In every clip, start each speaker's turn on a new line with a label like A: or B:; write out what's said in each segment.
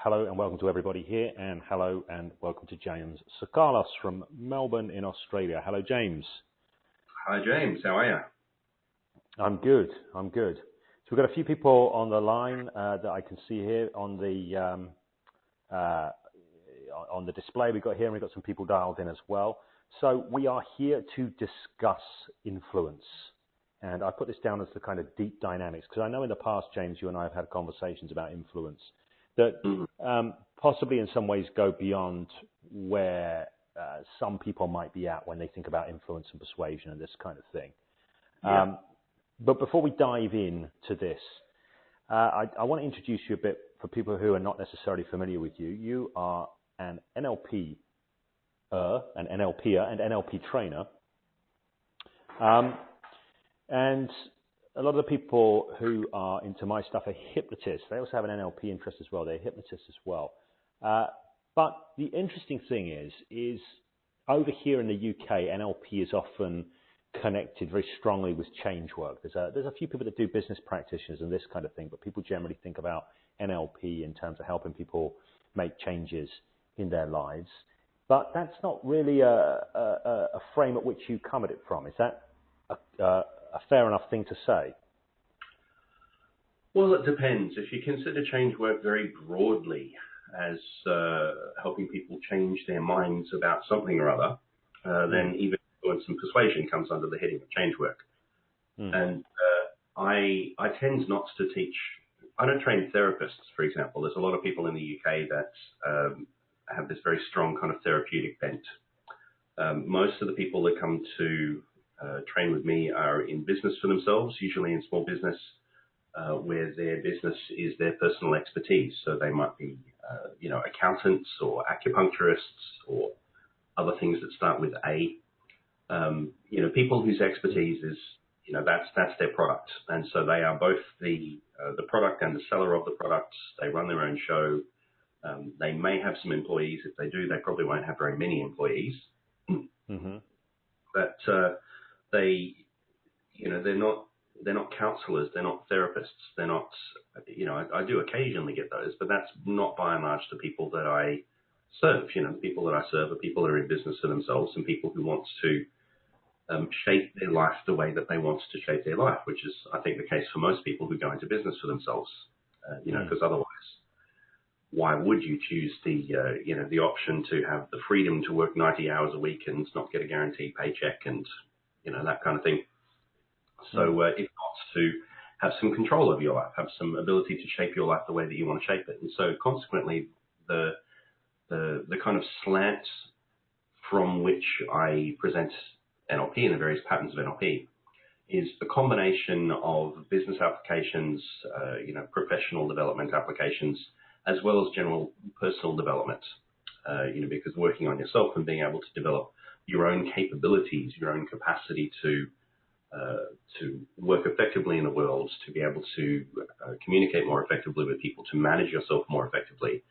A: hello and welcome to everybody here, and hello and welcome to James Tsakalos from Melbourne in Australia. Hello, James.
B: Hi, James. How are you?
A: I'm good. So we've got a few people on the line that I can see here on the display we've got here, and we've got some people dialed in as well. So we are here to discuss influence. And I put this down as the kind of deep dynamics, because I know in the past, James, you and I have had conversations about influence that possibly in some ways go beyond where some people might be at when they think about influence and persuasion and this kind of thing.
B: Yeah.
A: But before we dive into this, I want to introduce you a bit for people who are not necessarily familiar with you. You are an NLPer, an NLP trainer. And a lot of the people who are into my stuff are hypnotists. They also have an NLP interest as well. They're hypnotists as well. But the interesting thing is over here in the UK, NLP is often connected very strongly with change work. There's a few people that do business practitioners and this kind of thing, but people generally think about NLP in terms of helping people make changes in their lives. But that's not really a frame at which you come at it from. Is that a fair enough thing to say?
B: Well, it depends. If you consider change work very broadly as helping people change their minds about something or other, then even influence and persuasion comes under the heading of change work. And I tend not to teach. I don't train therapists, for example. There's a lot of people in the UK that have this very strong kind of therapeutic bent. Most of the people that come to train with me are in business for themselves, usually in small business, where their business is their personal expertise. So they might be, accountants or acupuncturists or other things that start with A. People whose expertise is, that's their product, and so they are both the product and the seller of the product. They run their own show. They may have some employees. If they do, they probably won't have very many employees. But they're not counselors, they're not therapists, they're not, I do occasionally get those, but that's not by and large the people that I serve. The people that I serve are people that are in business for themselves and people who want to shape their life the way that they want to shape their life, which is, I think, the case for most people who go into business for themselves, because otherwise, why would you choose the option to have the freedom to work 90 hours a week and not get a guaranteed paycheck and, that kind of thing. So if not to have some control over your life, have some ability to shape your life the way that you want to shape it. And so consequently, the kind of slant from which I present NLP and the various patterns of NLP is a combination of business applications, professional development applications, as well as general personal development, because working on yourself and being able to develop your own capabilities, your own capacity to work effectively in the world, to be able to communicate more effectively with people, to manage yourself more effectively,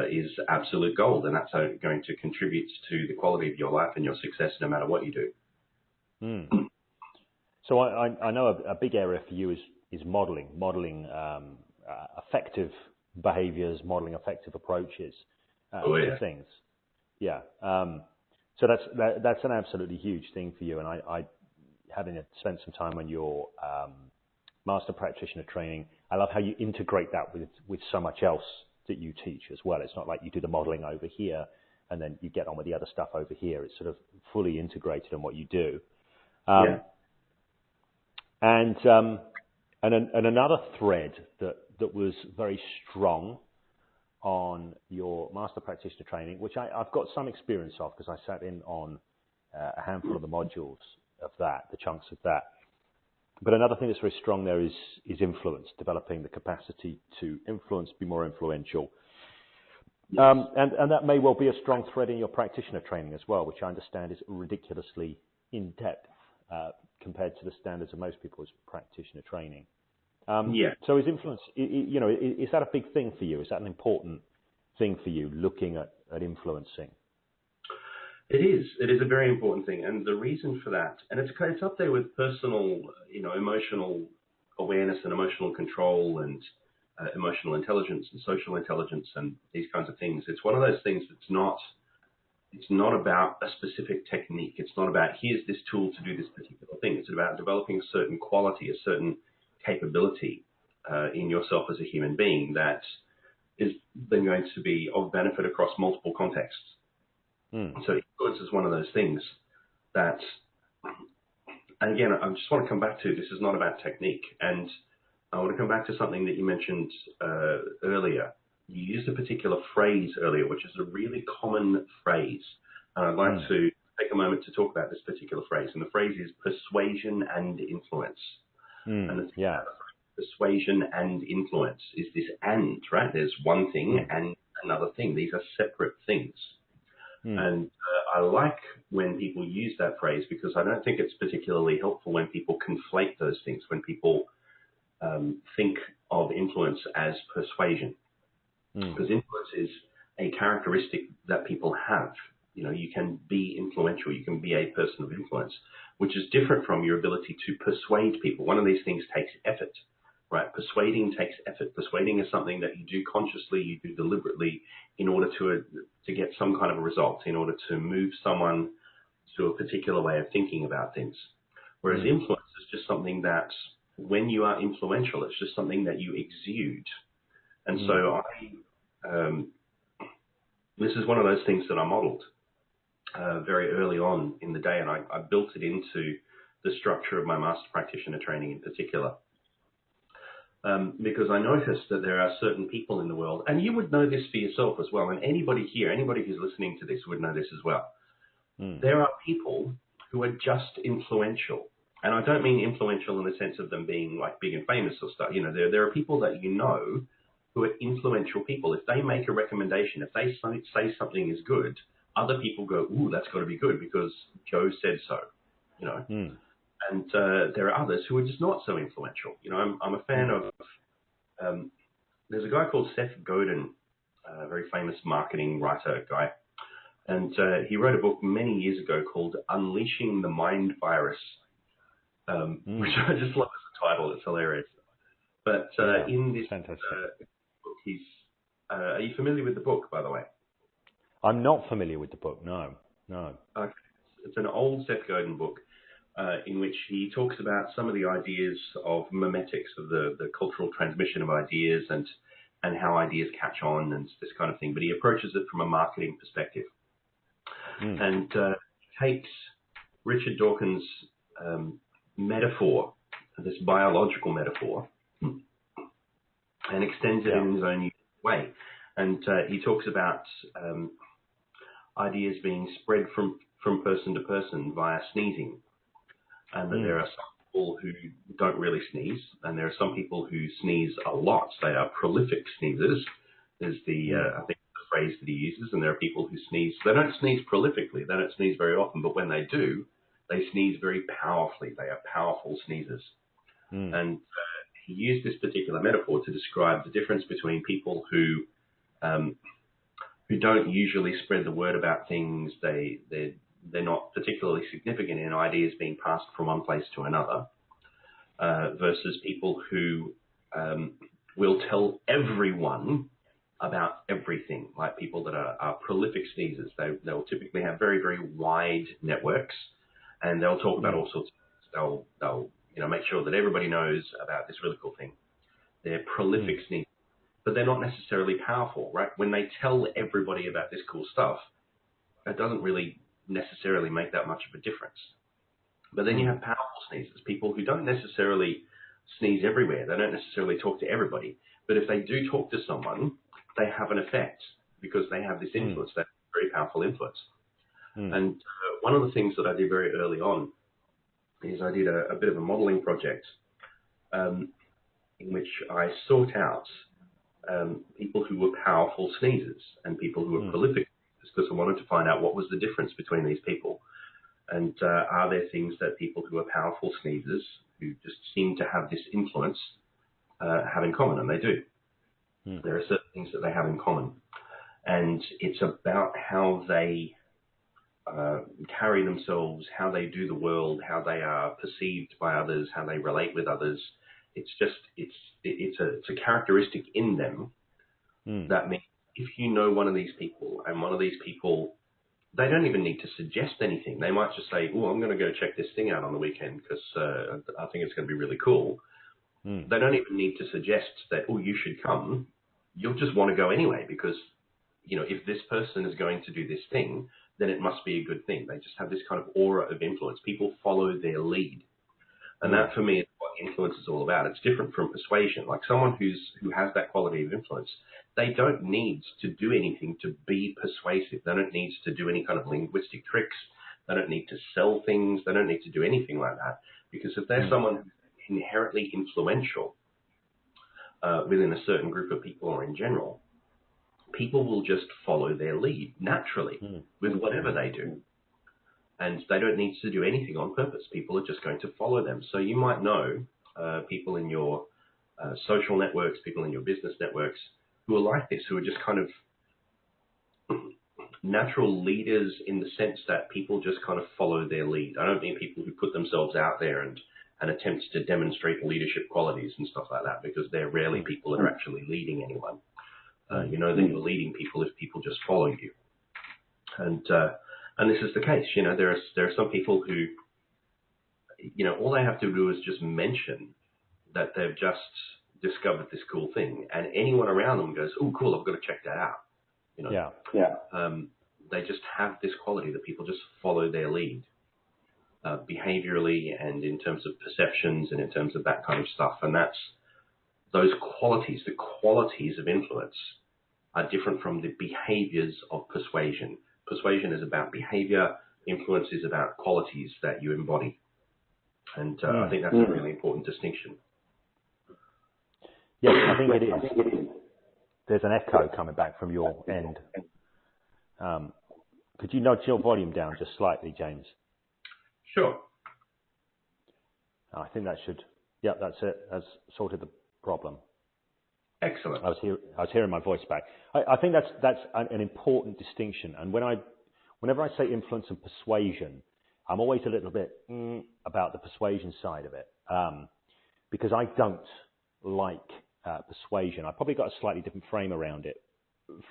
B: is absolute gold. And that's going to contribute to the quality of your life and your success no matter what you do.
A: So I know a big area for you is modeling effective behaviors, modeling effective approaches to things. Yeah. So that's an absolutely huge thing for you. And I having spent some time on your master practitioner training, I love how you integrate that with so much else that you teach as well. It's not like you do the modeling over here and then you get on with the other stuff over here. It's sort of fully integrated in what you do. And another thread that was very strong on your master practitioner training, which I've got some experience of because I sat in on a handful of the modules of that, the chunks of that. But another thing that's very strong there is influence, developing the capacity to influence, be more influential. And that may well be a strong thread in your practitioner training as well, which I understand is ridiculously in-depth compared to the standards of most people's practitioner training. So is influence, is that a big thing for you? Is that an important thing for you, looking at influencing?
B: It is. It is a very important thing. And the reason for that, and it's up there with personal, emotional awareness and emotional control and emotional intelligence and social intelligence and these kinds of things. It's one of those things that's not, it's not about a specific technique. It's not about here's this tool to do this particular thing. It's about developing a certain quality, a certain capability in yourself as a human being that is then going to be of benefit across multiple contexts. So influence is one of those things that, and again, I just want to come back to, this is not about technique. And I want to come back to something that you mentioned earlier. You used a particular phrase earlier, which is a really common phrase. And I'd like to take a moment to talk about this particular phrase. And the phrase is persuasion and influence. And persuasion and influence is this and, right? There's one thing and another thing. These are separate things. And I like when people use that phrase because I don't think it's particularly helpful when people conflate those things, when people think of influence as persuasion. Because influence is a characteristic that people have. You know, you can be influential, you can be a person of influence, which is different from your ability to persuade people. One of these things takes effort, right? Persuading takes effort. Persuading is something that you do consciously, you do deliberately in order to get some kind of a result, in order to move someone to a particular way of thinking about things. Whereas influence is just something that when you are influential, it's just something that you exude. And so this is one of those things that I modeled very early on in the day, and I built it into the structure of my master practitioner training in particular. Because I noticed that there are certain people in the world, and you would know this for yourself as well, and anybody here, anybody who's listening to this would know this as well. There are people who are just influential. And I don't mean influential in the sense of them being like big and famous or stuff. You know, there are people that you know who are influential people. If they make a recommendation, if they say something is good, other people go, ooh, that's got to be good because Joe said so, you know. And there are others who are just not so influential. You know, I'm a fan of, there's a guy called Seth Godin, a very famous marketing writer guy. And he wrote a book many years ago called Unleashing the Mind Virus, which I just love as a title. It's hilarious. But in this book, he's, are you familiar with the book, by the way?
A: I'm not familiar with the book, no.
B: Okay. It's an old Seth Godin book in which he talks about some of the ideas of memetics, of the cultural transmission of ideas and how ideas catch on and this kind of thing. But he approaches it from a marketing perspective. And takes Richard Dawkins' metaphor, this biological metaphor, and extends it in his own unique way. And he talks about ideas being spread from person to person via sneezing. And that there are some people who don't really sneeze, and there are some people who sneeze a lot. They are prolific sneezers. There's the, I think, the phrase that he uses, and there are people who sneeze. They don't sneeze prolifically. They don't sneeze very often, but when they do, they sneeze very powerfully. They are powerful sneezers. And he used this particular metaphor to describe the difference between people who don't usually spread the word about things. They're not particularly significant in ideas being passed from one place to another, versus people who will tell everyone about everything, like people that are prolific sneezers. They'll typically have very, very wide networks, and they'll talk about all sorts of things. They'll make sure that everybody knows about this really cool thing. They're prolific sneakers, but they're not necessarily powerful, right? When they tell everybody about this cool stuff, it doesn't really necessarily make that much of a difference. But then you have powerful sneezers, people who don't necessarily sneeze everywhere. They don't necessarily talk to everybody. But if they do talk to someone, they have an effect because they have this influence, that very powerful influence. And one of the things that I did very early on is I did a bit of a modeling project in which I sought out people who were powerful sneezers and people who were prolific, because I wanted to find out what was the difference between these people. And are there things that people who are powerful sneezers, who just seem to have this influence, have in common? And they do. There are certain things that they have in common. And it's about how they carry themselves, how they do the world, how they are perceived by others, how they relate with others. It's just it's a characteristic in them that means if you know one of these people, and one of these people, they don't even need to suggest anything. They might just say, "Oh, I'm going to go check this thing out on the weekend because I think it's going to be really cool." They don't even need to suggest that, "Oh, you should come." You'll just want to go anyway because, if this person is going to do this thing, then it must be a good thing. They just have this kind of aura of influence. People follow their lead. And that, for me, is what influence is all about. It's different from persuasion. Like someone who has that quality of influence, they don't need to do anything to be persuasive. They don't need to do any kind of linguistic tricks. They don't need to sell things. They don't need to do anything like that. Because if they're someone who's inherently influential within a certain group of people or in general, people will just follow their lead naturally with whatever they do. And they don't need to do anything on purpose. People are just going to follow them. So you might know people in your social networks, people in your business networks who are like this, who are just kind of natural leaders in the sense that people just kind of follow their lead. I don't mean people who put themselves out there and attempt to demonstrate leadership qualities and stuff like that, because they're rarely people that are actually leading anyone. You know that you're leading people if people just follow you. And this is the case. There are some people who, all they have to do is just mention that they've just discovered this cool thing, and anyone around them goes, "Oh, cool! I've got to check that out." They just have this quality that people just follow their lead, behaviorally and in terms of perceptions and in terms of that kind of stuff. And that's those qualities. The qualities of influence are different from the behaviors of persuasion. Persuasion is about behavior. Influence is about qualities that you embody. And I think that's a really important distinction.
A: Yes, I think it is. There's an echo coming back from your end. Could you nudge your volume down just slightly, James?
B: Sure.
A: I think that should. Yeah, that's it. That's sorted the problem.
B: Excellent.
A: I was hearing my voice back. I think that's an important distinction. And whenever I say influence and persuasion, I'm always a little bit about the persuasion side of it, because I don't like persuasion. I probably got a slightly different frame around it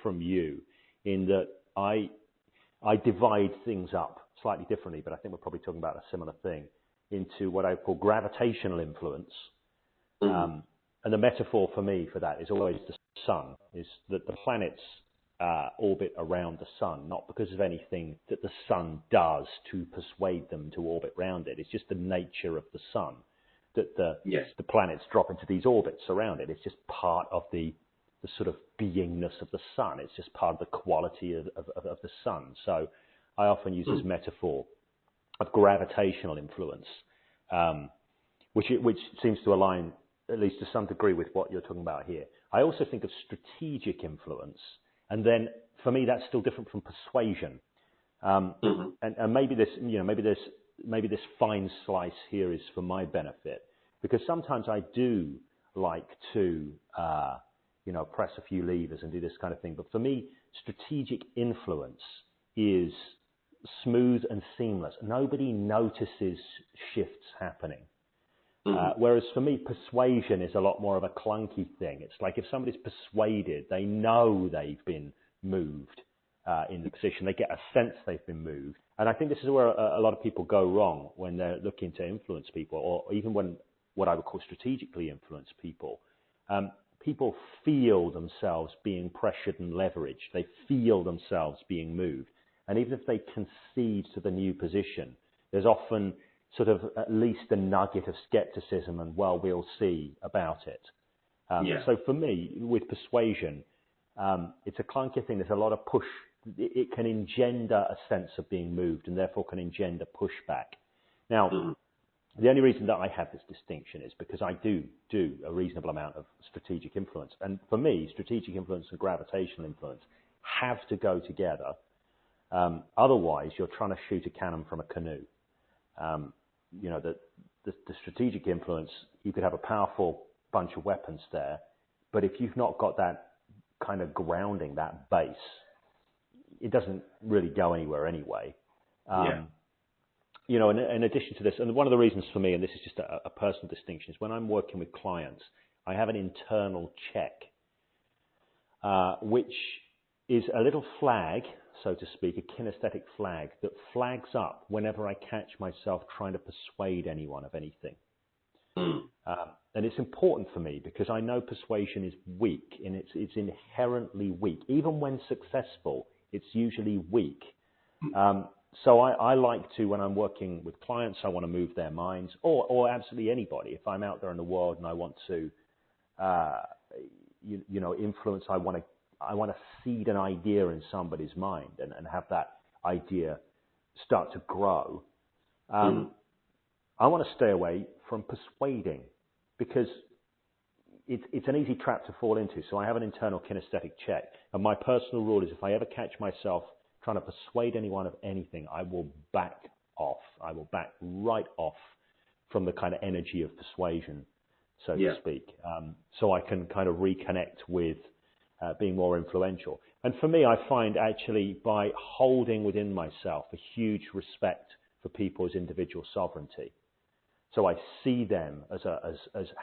A: from you, in that I divide things up slightly differently, but I think we're probably talking about a similar thing, into what I call gravitational influence. And the metaphor for me for that is always the sun, is that the planets orbit around the sun, not because of anything that the sun does to persuade them to orbit around it. It's just the nature of the sun, that the planets drop into these orbits around it. It's just part of the sort of beingness of the sun. It's just part of the quality of the sun. So I often use this metaphor of gravitational influence, which seems to align, at least to some degree, with what you're talking about here. I also think of strategic influence, and then for me that's still different from persuasion. And maybe this fine slice here is for my benefit, because sometimes I do like to press a few levers and do this kind of thing. But for me, strategic influence is smooth and seamless. Nobody notices shifts happening. Whereas for me, persuasion is a lot more of a clunky thing. It's like if somebody's persuaded, they know they've been moved in the position. They get a sense they've been moved. And I think this is where a lot of people go wrong when they're looking to influence people, or even when what I would call strategically influence people. People feel themselves being pressured and leveraged. They feel themselves being moved. And even if they concede to the new position, there's often sort of at least a nugget of skepticism and, well, we'll see about it. So for me, with persuasion, it's a clunky thing. There's a lot of push. It can engender a sense of being moved, and therefore can engender pushback. Now, the only reason that I have this distinction is because I do a reasonable amount of strategic influence. And for me, strategic influence and gravitational influence have to go together. Otherwise, you're trying to shoot a cannon from a canoe. The strategic influence, you could have a powerful bunch of weapons there, but if you've not got that kind of grounding, that base, it doesn't really go anywhere anyway. in addition to this, and one of the reasons for me, and this is just a personal distinction, is when I'm working with clients, I have an internal check, which is a little flag, so to speak, a kinesthetic flag that flags up whenever I catch myself trying to persuade anyone of anything. And it's important for me because I know persuasion is weak, and it's inherently weak. Even when successful, it's usually weak. So I like to, when I'm working with clients, I want to move their minds, or absolutely anybody. If I'm out there in the world and I want to, influence, I want to seed an idea in somebody's mind and have that idea start to grow. I want to stay away from persuading because it's an easy trap to fall into. So I have an internal kinesthetic check. And my personal rule is if I ever catch myself trying to persuade anyone of anything, I will back off. I will back right off from the kind of energy of persuasion, so to speak. So I can kind of reconnect with being more influential. And for me, I find actually by holding within myself a huge respect for people's individual sovereignty. So I see them as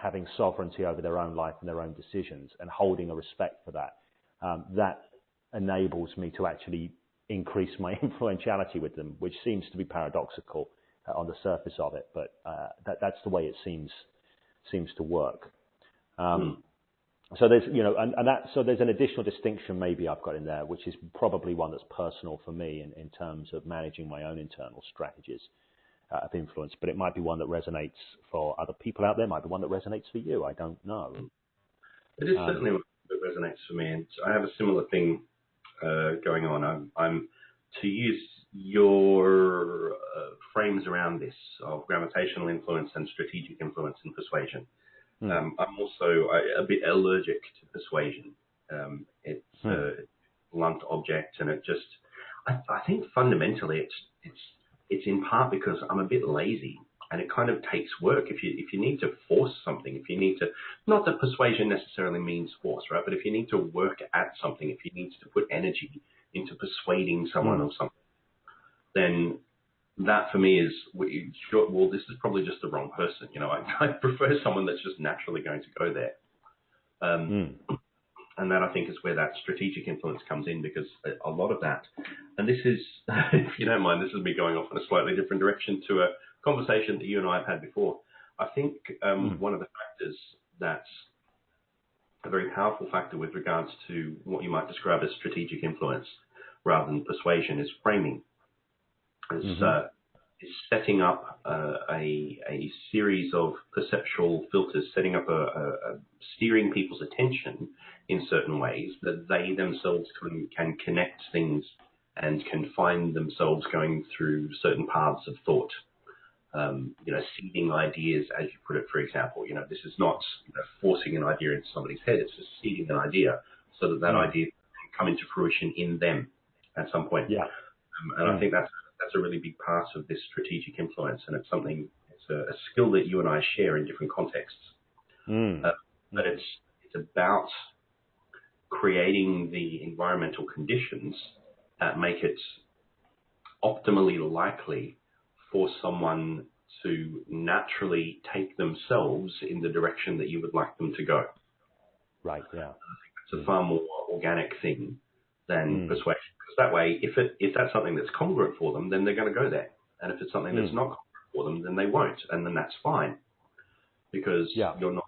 A: having sovereignty over their own life and their own decisions, and holding a respect for that. That enables me to actually increase my influentiality with them, which seems to be paradoxical on the surface of it, but that's the way it seems to work. So there's, so there's an additional distinction maybe I've got in there, which is probably one that's personal for me in terms of managing my own internal strategies of influence, but it might be one that resonates for other people out there, might be one that resonates for you. I don't know.
B: It is certainly one that resonates for me, and I have a similar thing going on. I'm to use your frames around this of gravitational influence and strategic influence and persuasion. I'm also a bit allergic to persuasion. It's a blunt object, and it just, I think fundamentally it's in part because I'm a bit lazy, and it kind of takes work. If you need to force something, if you need to, not that persuasion necessarily means force, right? But if you need to work at something, if you need to put energy into persuading someone of something, then that for me is, well, this is probably just the wrong person. I prefer someone that's just naturally going to go there. And that I think is where that strategic influence comes in, because a lot of that, and this is, if you don't mind, this is me going off in a slightly different direction to a conversation that you and I have had before. I think one of the factors that's a very powerful factor with regards to what you might describe as strategic influence rather than persuasion is framing. Is setting up a series of perceptual filters, setting up steering people's attention in certain ways that they themselves can connect things and can find themselves going through certain paths of thought. Seeding ideas, as you put it, for example. This is not forcing an idea into somebody's head. It's just seeding an idea so that idea can come into fruition in them at some point. And I think that's a really big part of this strategic influence, and it's a skill that you and I share in different contexts. But it's about creating the environmental conditions that make it optimally likely for someone to naturally take themselves in the direction that you would like them to go.
A: Right, yeah.
B: I think it's a far more organic thing than persuasion. Because that way, if that's something that's congruent for them, then they're going to go there. And if it's something that's not congruent for them, then they won't. And then that's fine. Because you're not,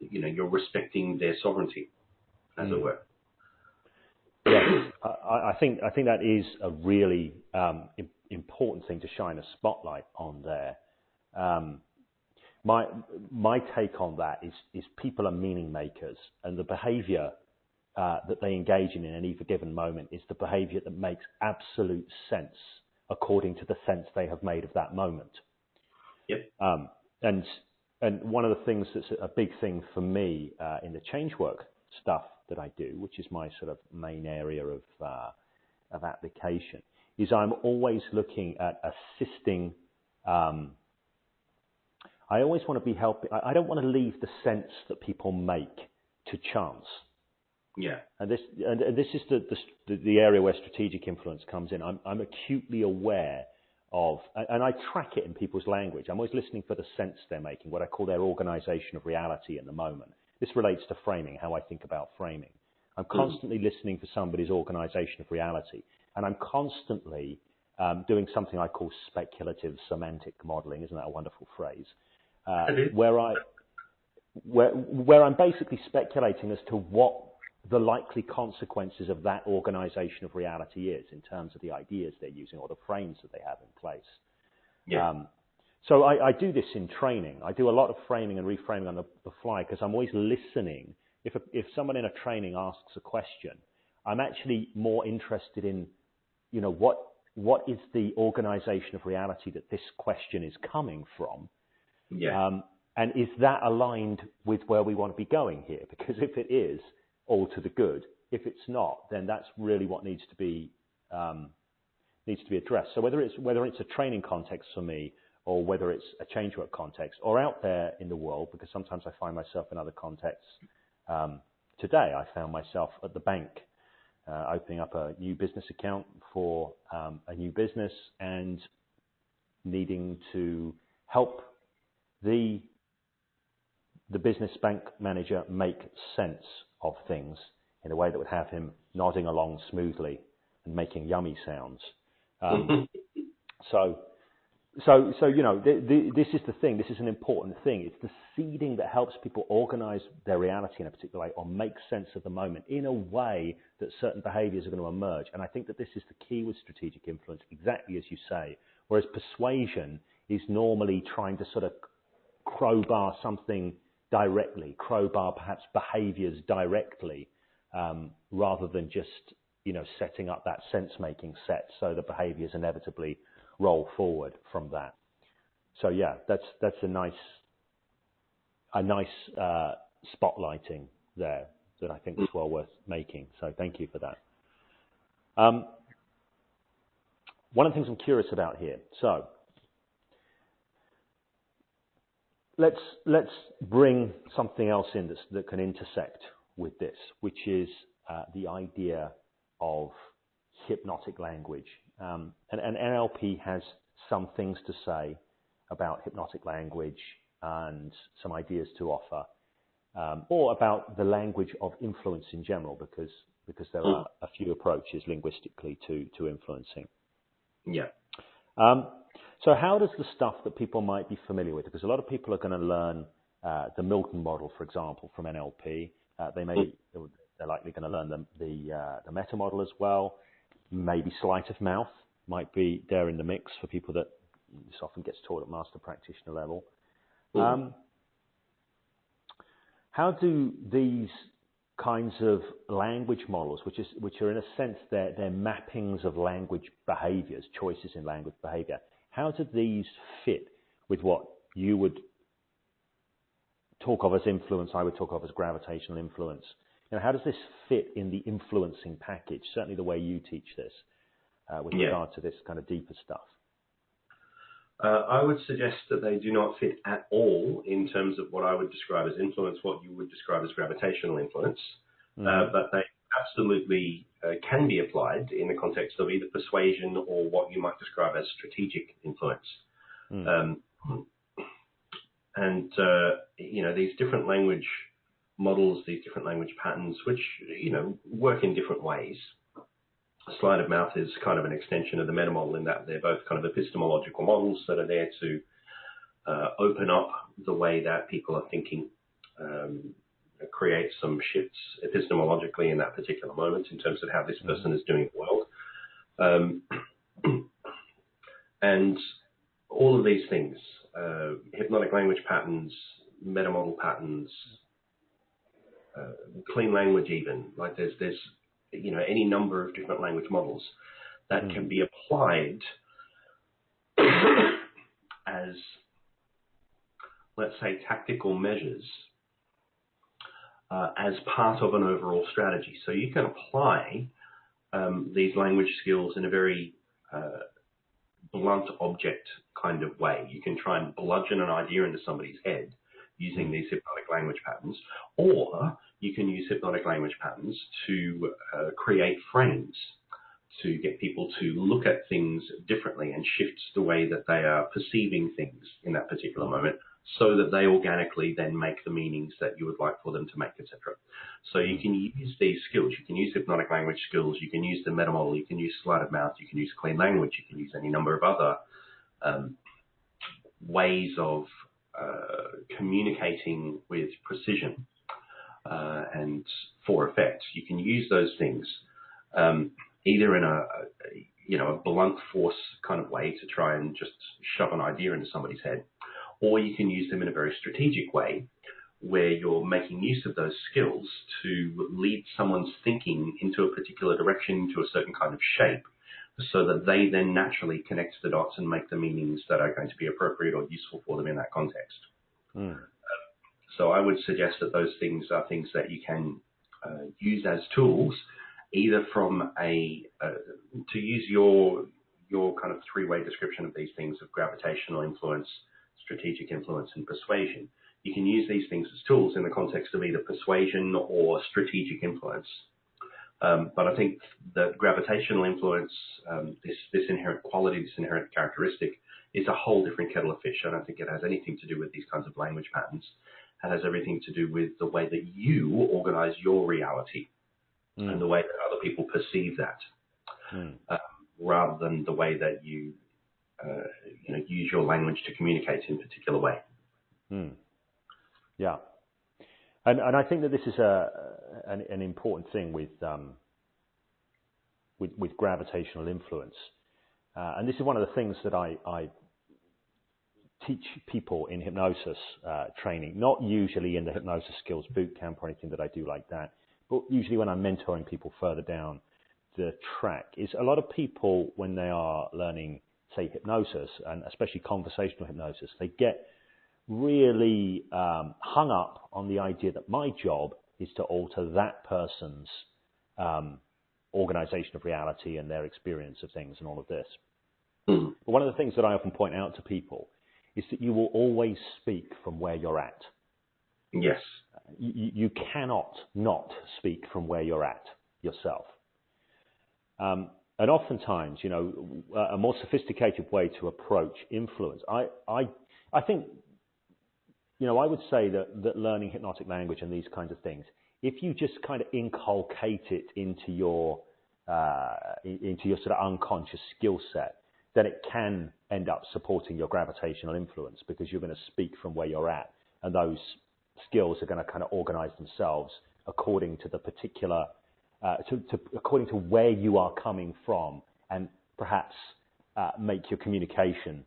B: you're respecting their sovereignty, as it were.
A: Yes, I think that is a really important thing to shine a spotlight on there. My take on that is people are meaning makers, and the behaviour that they engage in any given moment is the behaviour that makes absolute sense according to the sense they have made of that moment.
B: Yep.
A: And one of the things that's a big thing for me in the change work stuff that I do, which is my sort of main area of application, is I'm always looking at assisting. I always want to be helping. I don't want to leave the sense that people make to chance.
B: Yeah.
A: And this is the area where strategic influence comes in. I'm acutely aware and I track it in people's language. I'm always listening for the sense they're making, what I call their organization of reality in the moment. This relates to framing, how I think about framing. I'm constantly listening for somebody's organization of reality, and I'm constantly doing something I call speculative semantic modeling. Isn't that a wonderful phrase? Where I'm basically speculating as to what the likely consequences of that organization of reality is in terms of the ideas they're using or the frames that they have in place.
B: Yeah.
A: So I do this in training. I do a lot of framing and reframing on the fly because I'm always listening. If someone in a training asks a question, I'm actually more interested in, what is the organization of reality that this question is coming from?
B: Yeah.
A: And is that aligned with where we want to be going here? Because if it is, all to the good. If it's not, then that's really what needs to be addressed. So whether it's a training context for me, or whether it's a change work context, or out there in the world, because sometimes I find myself in other contexts. Today, I found myself at the bank, opening up a new business account for a new business and needing to help the business bank manager make sense of things in a way that would have him nodding along smoothly and making yummy sounds. So this is the thing. This is an important thing. It's the seeding that helps people organize their reality in a particular way or make sense of the moment in a way that certain behaviors are going to emerge. And I think that this is the key with strategic influence, exactly as you say. Whereas persuasion is normally trying to sort of crowbar something directly, crowbar perhaps behaviors directly, rather than just, setting up that sense-making set so the behaviors inevitably roll forward from that. So yeah, that's a nice spotlighting there that I think is well worth making. So thank you for that. One of the things I'm curious about here. So let's bring something else in that can intersect with this, which is the idea of hypnotic language. And NLP has some things to say about hypnotic language and some ideas to offer, or about the language of influence in general, because there are a few approaches linguistically to influencing.
B: Yeah.
A: So how does the stuff that people might be familiar with, because a lot of people are going to learn the Milton model, for example, from NLP. They're likely going to learn the meta model as well. Maybe sleight of mouth might be there in the mix for people that this often gets taught at master practitioner level. How do these kinds of language models, which are in a sense they're mappings of language behaviors, choices in language behavior, how do these fit with what you would talk of as influence, I would talk of as gravitational influence? How does this fit in the influencing package, certainly the way you teach this, with regard to this kind of deeper stuff?
B: I would suggest that they do not fit at all in terms of what I would describe as influence, what you would describe as gravitational influence, but they absolutely can be applied in the context of either persuasion or what you might describe as strategic influence. These different language models, these different language patterns, which, work in different ways. Sleight of mouth is kind of an extension of the meta model in that they're both kind of epistemological models that are there to open up the way that people are thinking, create some shifts epistemologically in that particular moment in terms of how this person is doing the world. And all of these things, hypnotic language patterns, meta model patterns, clean language even, like there's any number of different language models that can be applied as, let's say, tactical measures as part of an overall strategy. So you can apply these language skills in a very blunt object kind of way. You can try and bludgeon an idea into somebody's head using these hypnotic language patterns, or you can use hypnotic language patterns to create frames to get people to look at things differently and shift the way that they are perceiving things in that particular moment, so that they organically then make the meanings that you would like for them to make, etc. So you can use these skills. You can use hypnotic language skills. You can use the meta model. You can use sleight of mouth. You can use clean language. You can use any number of other ways of communicating with precision and for effect. You can use those things either in a blunt force kind of way to try and just shove an idea into somebody's head, or you can use them in a very strategic way where you're making use of those skills to lead someone's thinking into a particular direction, into a certain kind of shape, so that they then naturally connect the dots and make the meanings that are going to be appropriate or useful for them in that context. So I would suggest that those things are things that you can use as tools, either from to use your kind of three-way description of these things of gravitational influence, strategic influence, and persuasion. You can use these things as tools in the context of either persuasion or strategic influence. But I think that gravitational influence, this inherent quality, this inherent characteristic, is a whole different kettle of fish. I don't think it has anything to do with these kinds of language patterns. It has everything to do with the way that you organize your reality and the way that other people perceive that, rather than the way that you use your language to communicate in a particular way.
A: Yeah. And I think that this is an important thing with gravitational influence. And this is one of the things that I teach people in hypnosis training, not usually in the hypnosis skills boot camp or anything that I do like that, but usually when I'm mentoring people further down the track, is a lot of people, when they are learning, say, hypnosis, and especially conversational hypnosis, they get really hung up on the idea that my job is to alter that person's organization of reality and their experience of things and all of this. But one of the things that I often point out to people is that you will always speak from where you're at.
B: Yes.
A: You cannot not speak from where you're at yourself. And oftentimes, a more sophisticated way to approach influence, I think, I would say that learning hypnotic language and these kinds of things, if you just kind of inculcate it into your sort of unconscious skill set, then it can end up supporting your gravitational influence, because you're going to speak from where you're at, and those skills are going to kind of organize themselves according to the particular, according to where you are coming from, and perhaps make your communication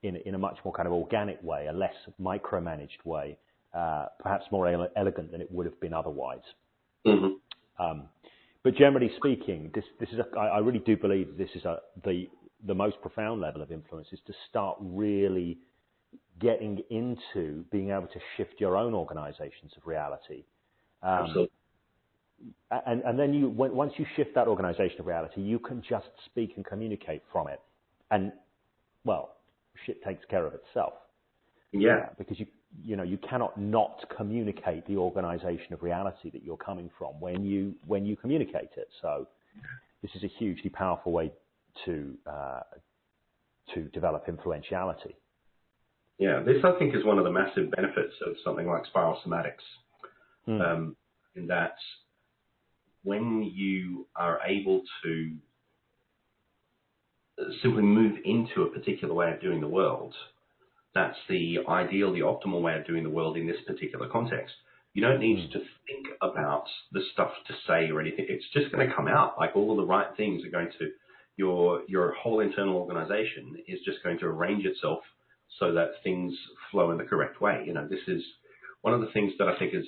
A: in a much more kind of organic way, a less micromanaged way, perhaps more elegant than it would have been otherwise. But generally speaking, this is I really do believe this is the most profound level of influence, is to start really getting into being able to shift your own organizations of reality.
B: Absolutely.
A: And then once you shift that organization of reality, you can just speak and communicate from it. And, well, shit takes care of itself.
B: Yeah.
A: Because you cannot not communicate the organization of reality that you're coming from when you communicate it. So this is a hugely powerful way to develop influentiality.
B: Yeah, this I think is one of the massive benefits of something like spiral somatics, in that when you are able to simply move into a particular way of doing the world, that's the ideal, the optimal way of doing the world in this particular context. You don't need to think about the stuff to say or anything. It's just going to come out. Like, all of the right things are going to, your whole internal organization is just going to arrange itself so that things flow in the correct way. This is one of the things that I think is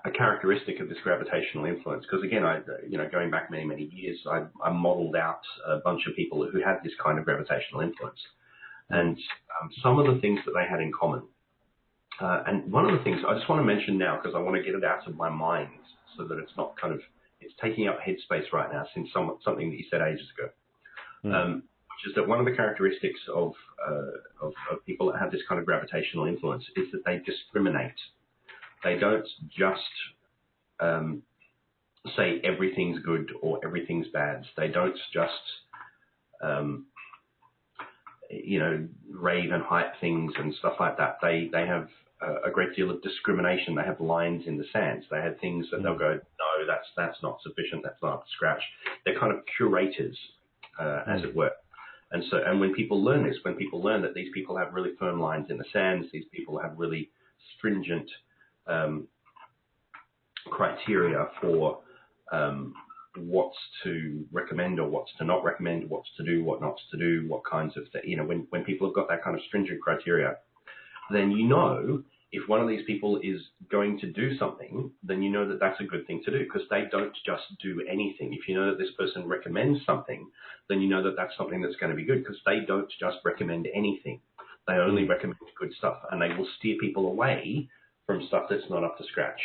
B: a characteristic of this gravitational influence. Because again, going back many, many years, I modeled out a bunch of people who had this kind of gravitational influence. And some of the things that they had in common. And one of the things I just want to mention now, because I want to get it out of my mind so that it's not it's taking up headspace right now, since something that you said ages ago. Which is that one of the characteristics of people that have this kind of gravitational influence is that they discriminate. They don't just say everything's good or everything's bad. They don't just, rave and hype things and stuff like that. They have a great deal of discrimination. They have lines in the sands. They have things that they'll go, no, that's not sufficient. That's not up to scratch. They're kind of curators, as it were. And when people learn this, when people learn that these people have really firm lines in the sands, these people have really stringent criteria for what's to recommend or what's to not recommend, what's to do, what not to do, what kinds of, when people have got that kind of stringent criteria, then if one of these people is going to do something, then you know that that's a good thing to do, because they don't just do anything. If you know that this person recommends something, then you know that that's something that's going to be good, because they don't just recommend anything. They only recommend good stuff, and they will steer people away from stuff that's not up to scratch,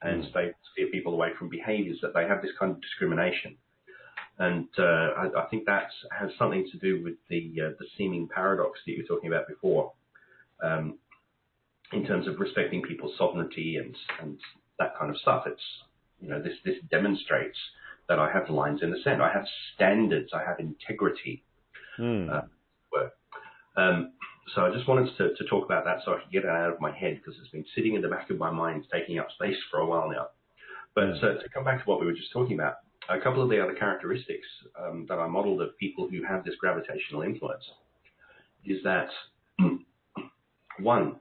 B: and they steer people away from behaviors that they have this kind of discrimination. And I think that has something to do with the seeming paradox that you were talking about before. In terms of respecting people's sovereignty and that kind of stuff. It's, this demonstrates that I have lines in the sand. I have standards. I have integrity. So I just wanted to talk about that so I could get it out of my head, because it's been sitting in the back of my mind, taking up space for a while now. But to come back to what we were just talking about, a couple of the other characteristics that I modeled of people who have this gravitational influence is that, one,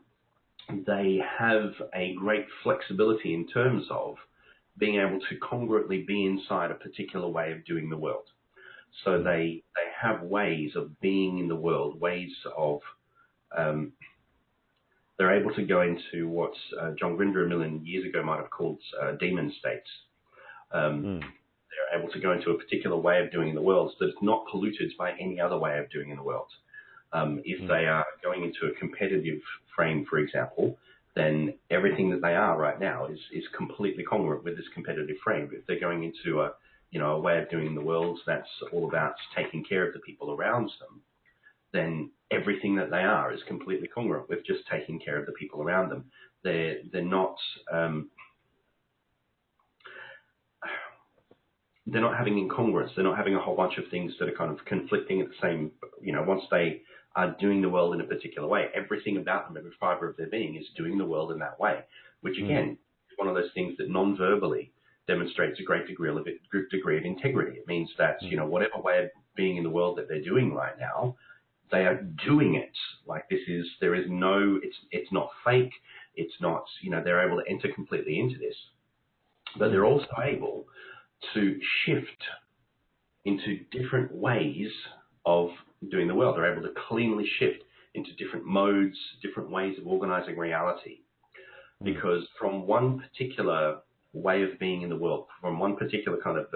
B: they have a great flexibility in terms of being able to congruently be inside a particular way of doing the world. So they have ways of being in the world, ways of, they're able to go into what John Grinder a million years ago might have called demon states. They're able to go into a particular way of doing in the world that's not polluted by any other way of doing in the world. If they are going into a competitive frame, for example, then everything that they are right now is completely congruent with this competitive frame. If they're going into a way of doing the world that's all about taking care of the people around them, then everything that they are is completely congruent with just taking care of the people around them. They're not having incongruence. They're not having a whole bunch of things that are kind of conflicting at the same. Once they are doing the world in a particular way, everything about them, every fiber of their being is doing the world in that way, which again is one of those things that non-verbally demonstrates a great degree of integrity. It means that, whatever way of being in the world that they're doing right now, they are doing it. Like it's not fake. It's not, they're able to enter completely into this, but they're also able to shift into different ways of doing the world. They're able to cleanly shift into different modes, different ways of organizing reality. Because from one particular way of being in the world, from one particular kind of,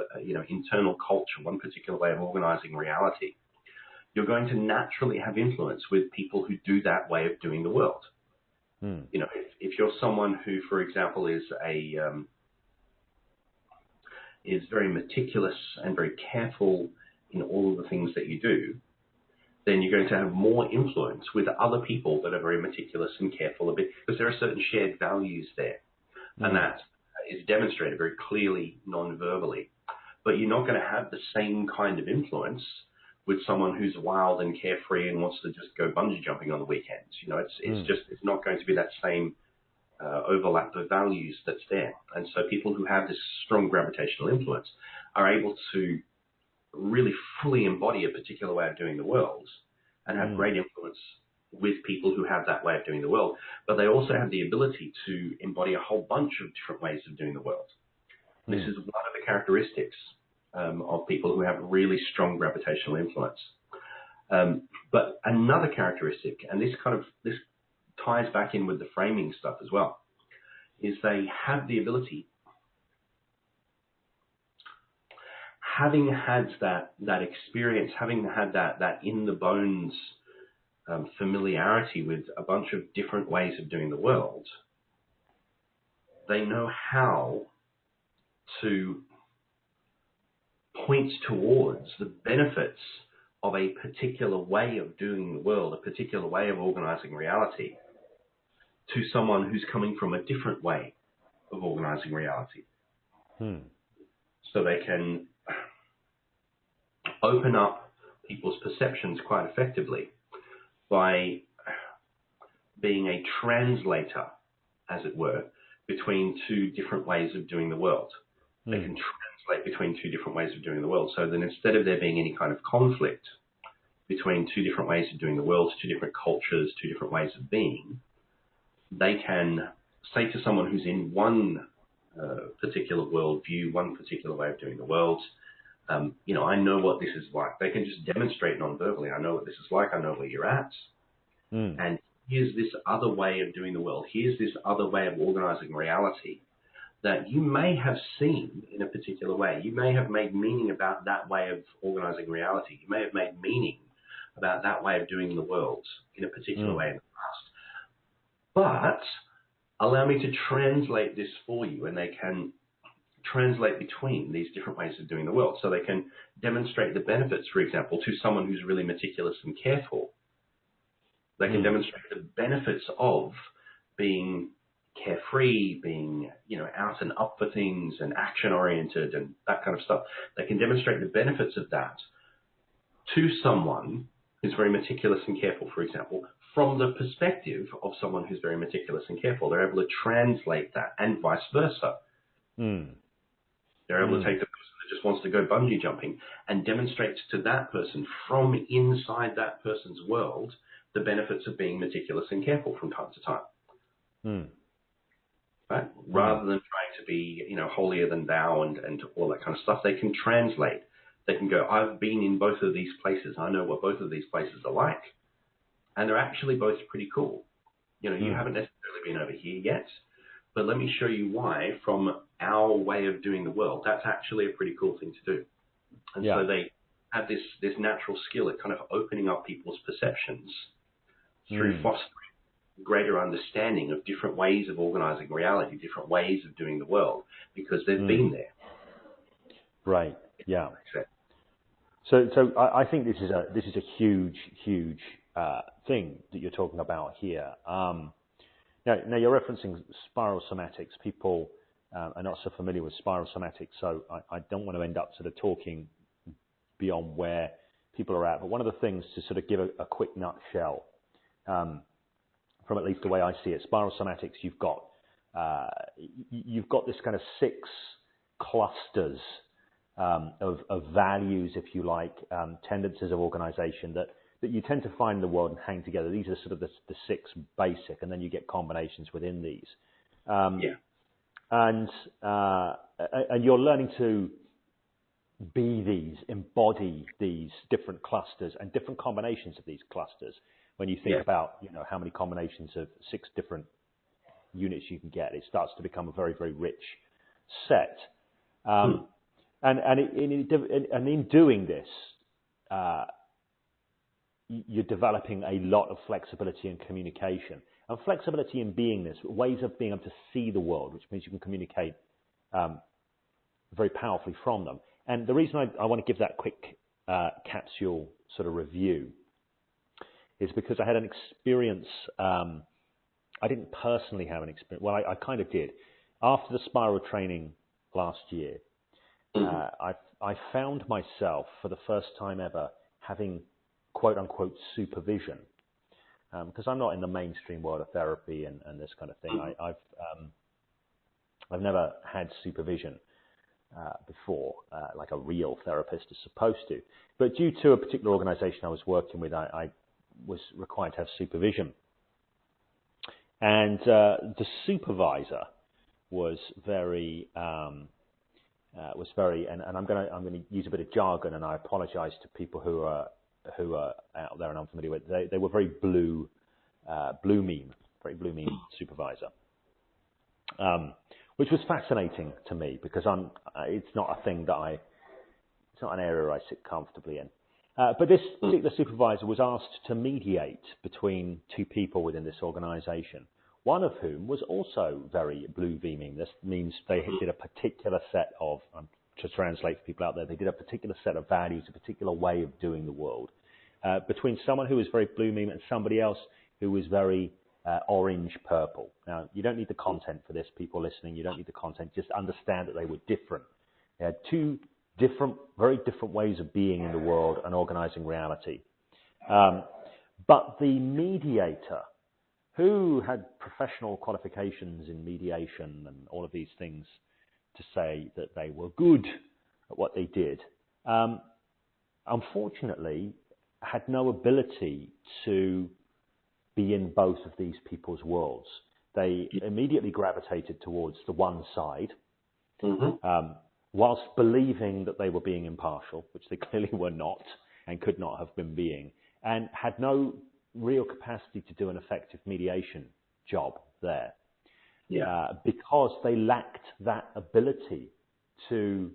B: internal culture, one particular way of organizing reality, you're going to naturally have influence with people who do that way of doing the world. If you're someone who, for example, is very meticulous and very careful in all of the things that you do, then you're going to have more influence with other people that are very meticulous and careful, because there are certain shared values there. And that is demonstrated very clearly non-verbally. But you're not going to have the same kind of influence with someone who's wild and carefree and wants to just go bungee jumping on the weekends. It's not going to be that same overlap of values that's there. And so people who have this strong gravitational influence are able to really fully embody a particular way of doing the world and have great influence with people who have that way of doing the world. But they also have the ability to embody a whole bunch of different ways of doing the world. This is one of the characteristics of people who have really strong gravitational influence. But another characteristic, and this ties back in with the framing stuff as well, is they have the ability, having had that experience, having had that in the bones familiarity with a bunch of different ways of doing the world, they know how to point towards the benefits of a particular way of doing the world, a particular way of organizing reality, to someone who's coming from a different way of organizing reality. so they can open up people's perceptions quite effectively by being a translator, as it were, between two different ways of doing the world. They can translate between two different ways of doing the world. So then instead of there being any kind of conflict between two different ways of doing the world, two different cultures, two different ways of being, they can say to someone who's in one particular worldview, one particular way of doing the world, I know what this is like. They can just demonstrate non-verbally. I know what this is like. I know where you're at. And here's this other way of doing the world. Here's this other way of organizing reality that you may have seen in a particular way. You may have made meaning about that way of organizing reality. You may have made meaning about that way of doing the world in a particular way in the past. But allow me to translate this for you, and they can translate between these different ways of doing the world. So they can demonstrate the benefits, for example, to someone who's really meticulous and careful. They can demonstrate the benefits of being carefree, being, out and up for things and action-oriented and that kind of stuff. They can demonstrate the benefits of that to someone who's very meticulous and careful, for example, from the perspective of someone who's very meticulous and careful. They're able to translate that, and vice versa. They're able to take the person that just wants to go bungee jumping and demonstrate to that person from inside that person's world the benefits of being meticulous and careful from time to time. Right? Rather than trying to be, holier than thou and all that kind of stuff, they can translate. They can go, I've been in both of these places. I know what both of these places are like. And they're actually both pretty cool. You haven't necessarily been over here yet, but let me show you why from our way of doing the world, that's actually a pretty cool thing to do. And so they have this natural skill at kind of opening up people's perceptions through fostering greater understanding of different ways of organizing reality, different ways of doing the world, because they've been there.
A: Right. Yeah. So I think this is a huge thing that you're talking about here. Now you're referencing spiral somatics. People are not so familiar with spiral somatics, so I don't want to end up sort of talking beyond where people are at. But one of the things to sort of give a quick nutshell, from at least the way I see it, spiral somatics, you've got this kind of 6 clusters of values, if you like, tendencies of organization that you tend to find in the world and hang together. These are sort of the 6 basic, and then you get combinations within these. And you're learning to be these, embody these different clusters and different combinations of these clusters. When you think about, how many combinations of 6 different units you can get, it starts to become a very, very rich set. And in doing this, you're developing a lot of flexibility and communication. And flexibility in beingness, ways of being able to see the world, which means you can communicate very powerfully from them. And the reason I want to give that quick capsule sort of review is because I had an experience. I didn't personally have an experience. Well, I kind of did. After the spiral training last year, I found myself for the first time ever having quote-unquote supervision, because I'm not in the mainstream world of therapy and this kind of thing. I've never had supervision before, like a real therapist is supposed to. But due to a particular organization I was working with, I was required to have supervision. And the supervisor was very, and I'm going to use a bit of jargon, and I apologize to people who are out there and unfamiliar with. They were very blue meme supervisor, which was fascinating to me because it's not an area I sit comfortably in. But this particular supervisor was asked to mediate between 2 people within this organization, one of whom was also very blue beaming. This means they did a particular set of, to translate for people out there, they did a particular set of values, a particular way of doing the world, between someone who was very blue beam and somebody else who was very orange-purple. Now, you don't need the content for this, people listening. You don't need the content. Just understand that they were different. They had two very different ways of being in the world and organizing reality. But the mediator, who had professional qualifications in mediation and all of these things to say that they were good at what they did, unfortunately had no ability to be in both of these people's worlds. They immediately gravitated towards the one side, whilst believing that they were being impartial, which they clearly were not and could not have been being, and had no real capacity to do an effective mediation job there. Because they lacked that ability to,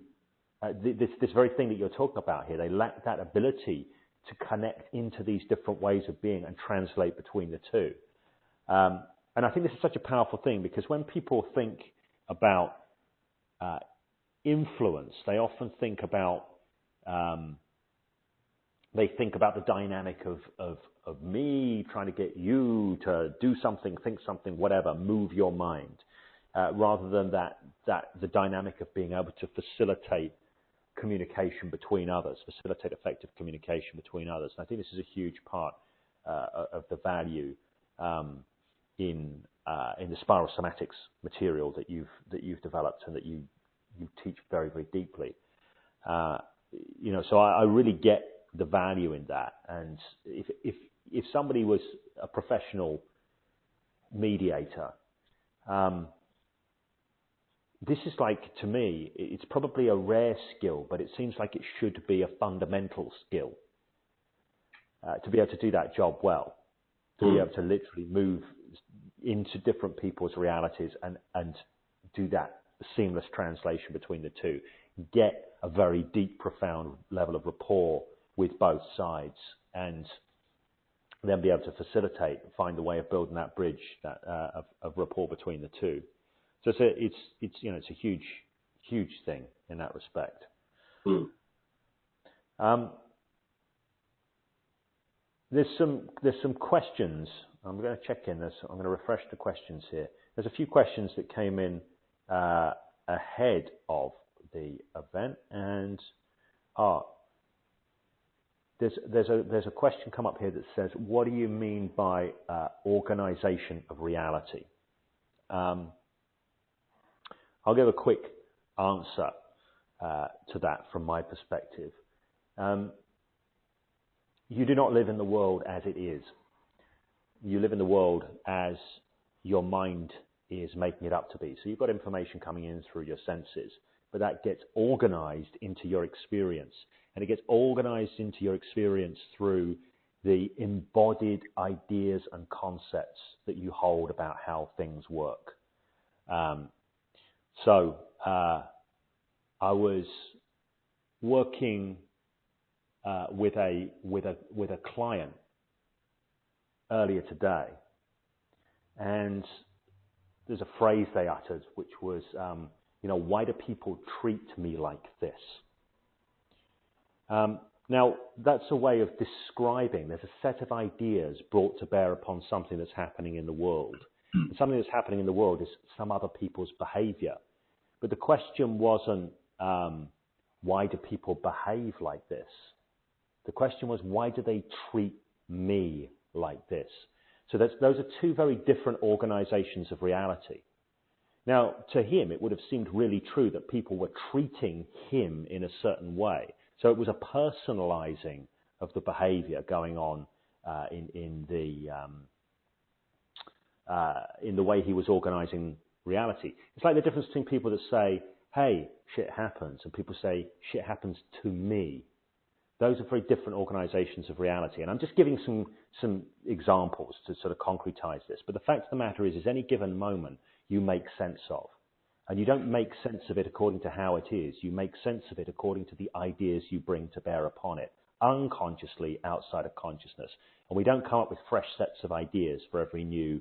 A: this very thing that you're talking about here, they lacked that ability to connect into these different ways of being and translate between the two. And I think this is such a powerful thing, because when people think about influence, they often think about the dynamic of me trying to get you to do something, think something, whatever, move your mind, rather than the dynamic of being able to facilitate communication between others, facilitate effective communication between others. And I think this is a huge part of the value in the spiral somatics material that you've developed and that you teach very, very deeply. So I really get the value in that. And if somebody was a professional mediator, this is like, to me, it's probably a rare skill, but it seems like it should be a fundamental skill to be able to do that job well, to be able to literally move into different people's realities and do that seamless translation between the two, get a very deep, profound level of rapport with both sides, and then be able to facilitate, find the way of building that bridge of rapport between the two. So it's a huge thing in that respect. There's some questions. I'm going to check in this. I'm going to refresh the questions here. There's a few questions that came in ahead of the event, and there's a question come up here that says, "What do you mean by organization of reality?" I'll give a quick answer to that from my perspective. You do not live in the world as it is. You live in the world as your mind is making it up to be. So you've got information coming in through your senses, but that gets organized into your experience. And it gets organized into your experience through the embodied ideas and concepts that you hold about how things work. So I was working with a client earlier today, and there's a phrase they uttered, which was, why do people treat me like this? Now, that's a way of describing, there's a set of ideas brought to bear upon something that's happening in the world. And something that's happening in the world is some other people's behavior. But the question wasn't, why do people behave like this? The question was, why do they treat me like this? So those are two very different organizations of reality. Now, to him, it would have seemed really true that people were treating him in a certain way. So it was a personalizing of the behavior going on in the way he was organizing reality. It's like the difference between people that say, hey, shit happens, and people say, shit happens to me. Those are very different organizations of reality. And I'm just giving some examples to sort of concretize this. But the fact of the matter is any given moment you make sense of. And you don't make sense of it according to how it is. You make sense of it according to the ideas you bring to bear upon it, unconsciously outside of consciousness. And we don't come up with fresh sets of ideas for every new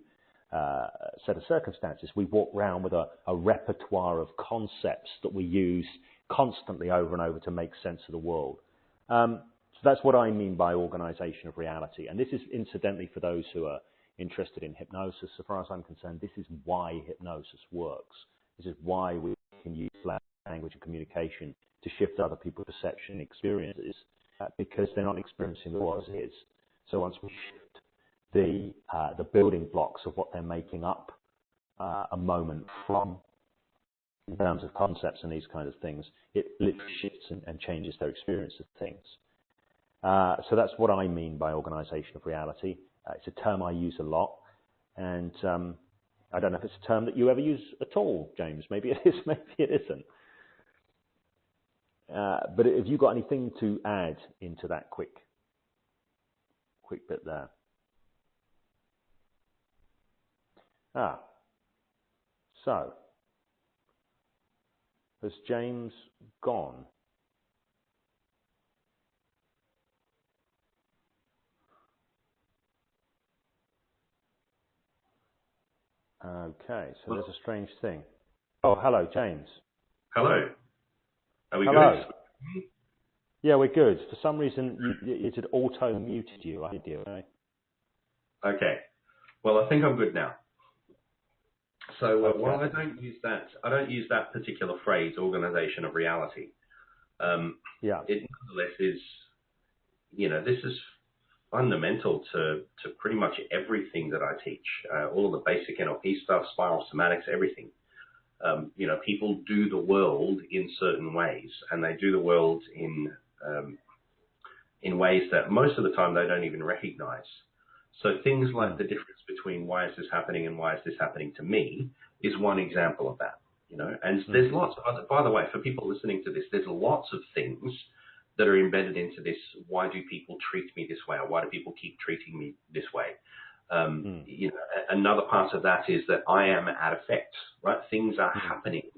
A: set of circumstances. We walk around with a repertoire of concepts that we use constantly over and over to make sense of the world. So that's what I mean by organization of reality. And this is incidentally for those who are interested in hypnosis. So far as I'm concerned, this is why hypnosis works. This is why we can use language language and communication to shift other people's perception and experiences because they're not experiencing the world as it is. So once we shift the building blocks of what they're making up a moment from, in terms of concepts and these kind of things, it literally shifts and changes their experience of things. So that's what I mean by organisation of reality. It's a term I use a lot, and I don't know if it's a term that you ever use at all, James. Maybe it is, maybe it isn't. But have you got anything to add into that quick bit there? So has James gone? Okay, so there's a strange thing. Oh, hello, James.
B: Hello. Are we
A: Hello.
B: good?
A: Yeah, we're good. For some reason, it had auto-muted you. I did, right?
B: Okay. Well, I think I'm good now. So
A: Okay.
B: while I don't use that particular phrase, organisation of reality.
A: Yeah.
B: It nonetheless is, this is fundamental to pretty much everything that I teach. All of the basic NLP stuff, spiral somatics, everything. People do the world in certain ways, and they do the world in ways that most of the time they don't even recognize. So things like the difference between why is this happening and why is this happening to me is one example of that. And there's lots of other, by the way, for people listening to this, there's lots of things that are embedded into this. Why do people treat me this way, or why do people keep treating me this way? Another part of that is that I am at effect, right? Things are happening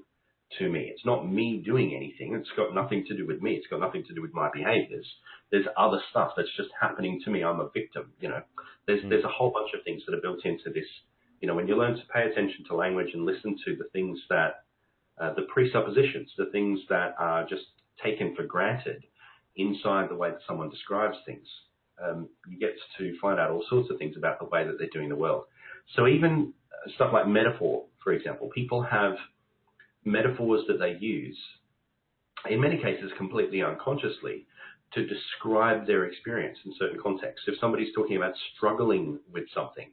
B: to me. It's not me doing anything. It's got nothing to do with me. It's got nothing to do with my behaviors. There's other stuff that's just happening to me. I'm a victim, There's a whole bunch of things that are built into this. When you learn to pay attention to language and listen to the things that, the presuppositions, the things that are just taken for granted inside the way that someone describes things, you get to find out all sorts of things about the way that they're doing the world. So even stuff like metaphor, for example, people have metaphors that they use, in many cases completely unconsciously, to describe their experience in certain contexts. If somebody's talking about struggling with something,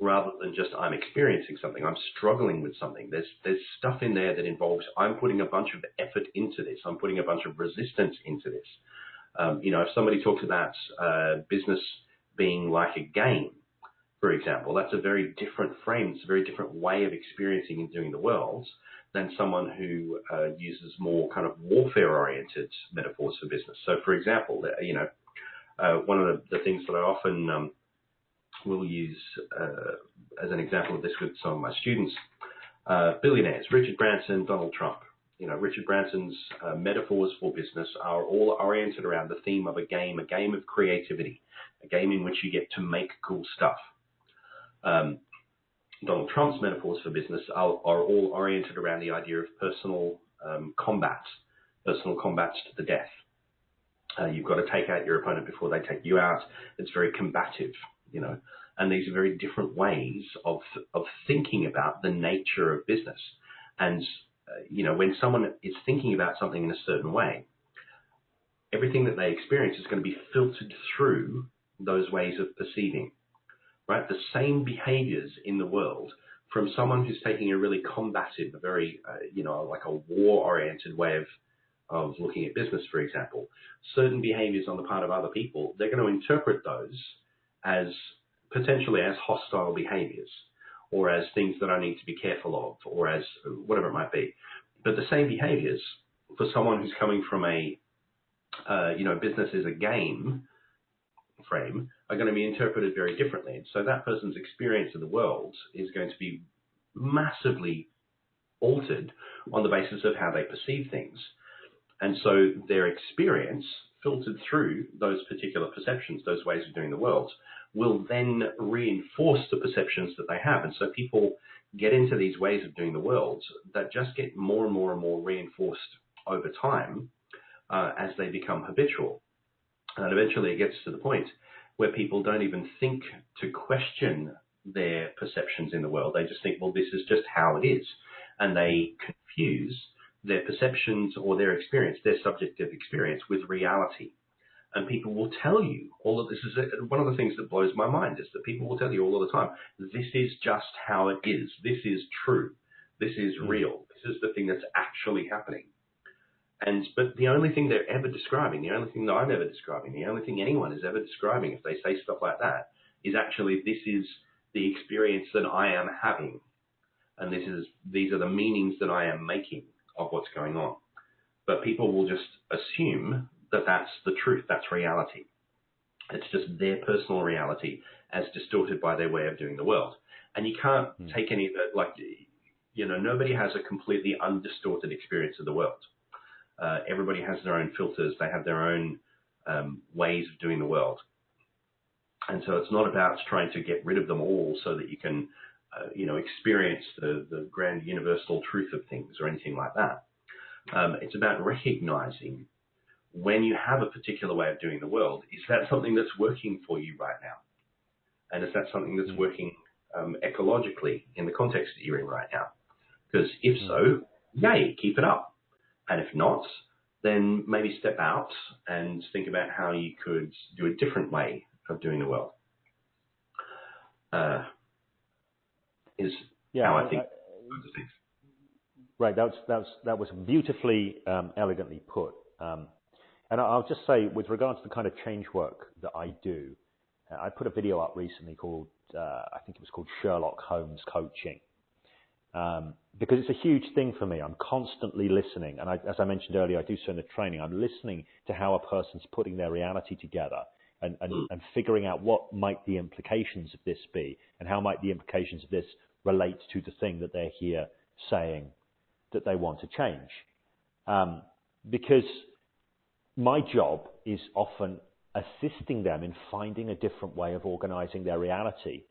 B: rather than just I'm experiencing something, I'm struggling with something, there's stuff in there that involves I'm putting a bunch of effort into this, I'm putting a bunch of resistance into this. If somebody talks about business being like a game, for example, that's a very different frame, it's a very different way of experiencing and doing the world than someone who uses more kind of warfare-oriented metaphors for business. So, for example, one of the things that I often will use as an example of this with some of my students, billionaires, Richard Branson, Donald Trump. Richard Branson's metaphors for business are all oriented around the theme of a game of creativity, a game in which you get to make cool stuff. Donald Trump's metaphors for business are all oriented around the idea of personal combat to the death. You've got to take out your opponent before they take you out. It's very combative, and these are very different ways of thinking about the nature of business. And, when someone is thinking about something in a certain way, everything that they experience is going to be filtered through those ways of perceiving. Right, the same behaviors in the world from someone who's taking a really combative, a very, like a war-oriented way of looking at business, for example. Certain behaviors on the part of other people, they're going to interpret those as potentially as hostile behaviors, or as things that I need to be careful of, or as whatever it might be. But the same behaviors for someone who's coming from a, business is a game frame are going to be interpreted very differently. And so that person's experience of the world is going to be massively altered on the basis of how they perceive things. And so their experience filtered through those particular perceptions, those ways of doing the world, will then reinforce the perceptions that they have. And so people get into these ways of doing the world that just get more and more and more reinforced over time as they become habitual. And eventually it gets to the point where people don't even think to question their perceptions in the world. They just think, well, this is just how it is. And they confuse their perceptions or their experience, their subjective experience with reality. And people will tell you all of this is one of the things that blows my mind is that people will tell you all of the time, this is just how it is. This is true. This is real. This is the thing that's actually happening. But the only thing they're ever describing, the only thing that I'm ever describing, the only thing anyone is ever describing if they say stuff like that is actually this is the experience that I am having. And these are the meanings that I am making of what's going on. But people will just assume that that's the truth, that's reality. It's just their personal reality as distorted by their way of doing the world. And you can't take any of it, like, you know, nobody has a completely undistorted experience of the world. Everybody has their own filters, they have their own ways of doing the world. And so it's not about trying to get rid of them all so that you can, you know, experience the grand universal truth of things or anything like that. It's about recognizing when you have a particular way of doing the world, is that something that's working for you right now? And is that something that's working ecologically in the context that you're in right now? Because if so, yay, keep it up. And if not, then maybe step out and think about how you could do a different way of doing the world. Is how I think those things.
A: Right, that was beautifully, elegantly put. And I'll just say, with regards to the kind of change work that I do, I put a video up recently called, I think it was called Sherlock Holmes Coaching, because it's a huge thing for me. I'm constantly listening, and as I mentioned earlier, I do so in the training. I'm listening to how a person's putting their reality together and figuring out what might the implications of this be, and how might the implications of this relate to the thing that they're here saying that they want to change. Because my job is often assisting them in finding a different way of organizing their reality.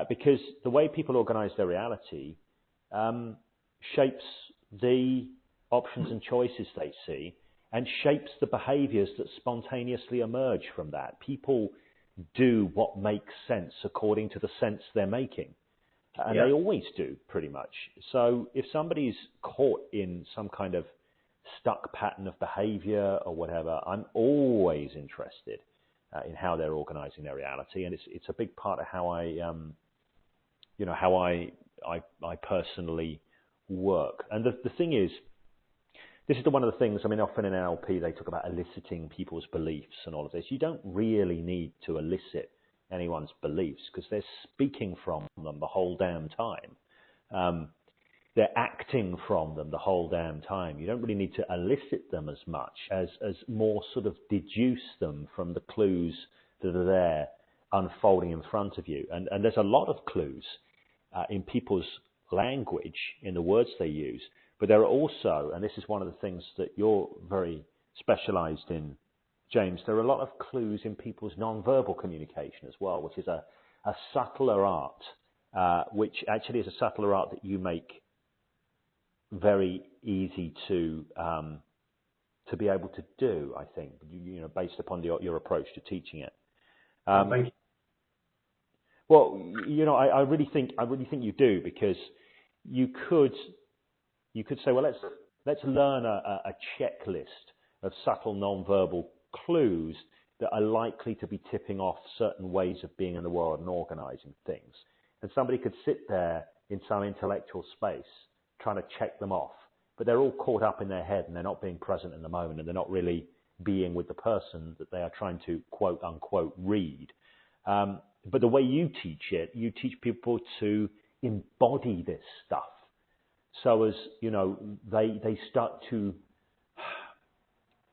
A: Because the way people organize their reality shapes the options and choices they see and shapes the behaviors that spontaneously emerge from that. People do what makes sense according to the sense they're making. And they always do, pretty much. So if somebody's caught in some kind of stuck pattern of behavior or whatever, I'm always interested in how they're organizing their reality. And it's a big part of how I personally work. And the thing is, this is one of the things, I mean, often in NLP, they talk about eliciting people's beliefs and all of this. You don't really need to elicit anyone's beliefs because they're speaking from them the whole damn time. They're acting from them the whole damn time. You don't really need to elicit them as much as more sort of deduce them from the clues that are there unfolding in front of you. And there's a lot of clues in people's language, in the words they use, but there are also, and this is one of the things that you're very specialized in, James, there are a lot of clues in people's non-verbal communication as well, which is a subtler art, which actually is a subtler art that you make very easy to be able to do, I think, you know, based upon your approach to teaching it.
B: Thank you.
A: Well, you know, I really think you do, because you could say, well, let's learn a checklist of subtle non-verbal clues that are likely to be tipping off certain ways of being in the world and organizing things. And somebody could sit there in some intellectual space trying to check them off, but they're all caught up in their head and they're not being present in the moment, and they're not really being with the person that they are trying to quote unquote read. But the way you teach it, you teach people to embody this stuff, so as, you know, they start to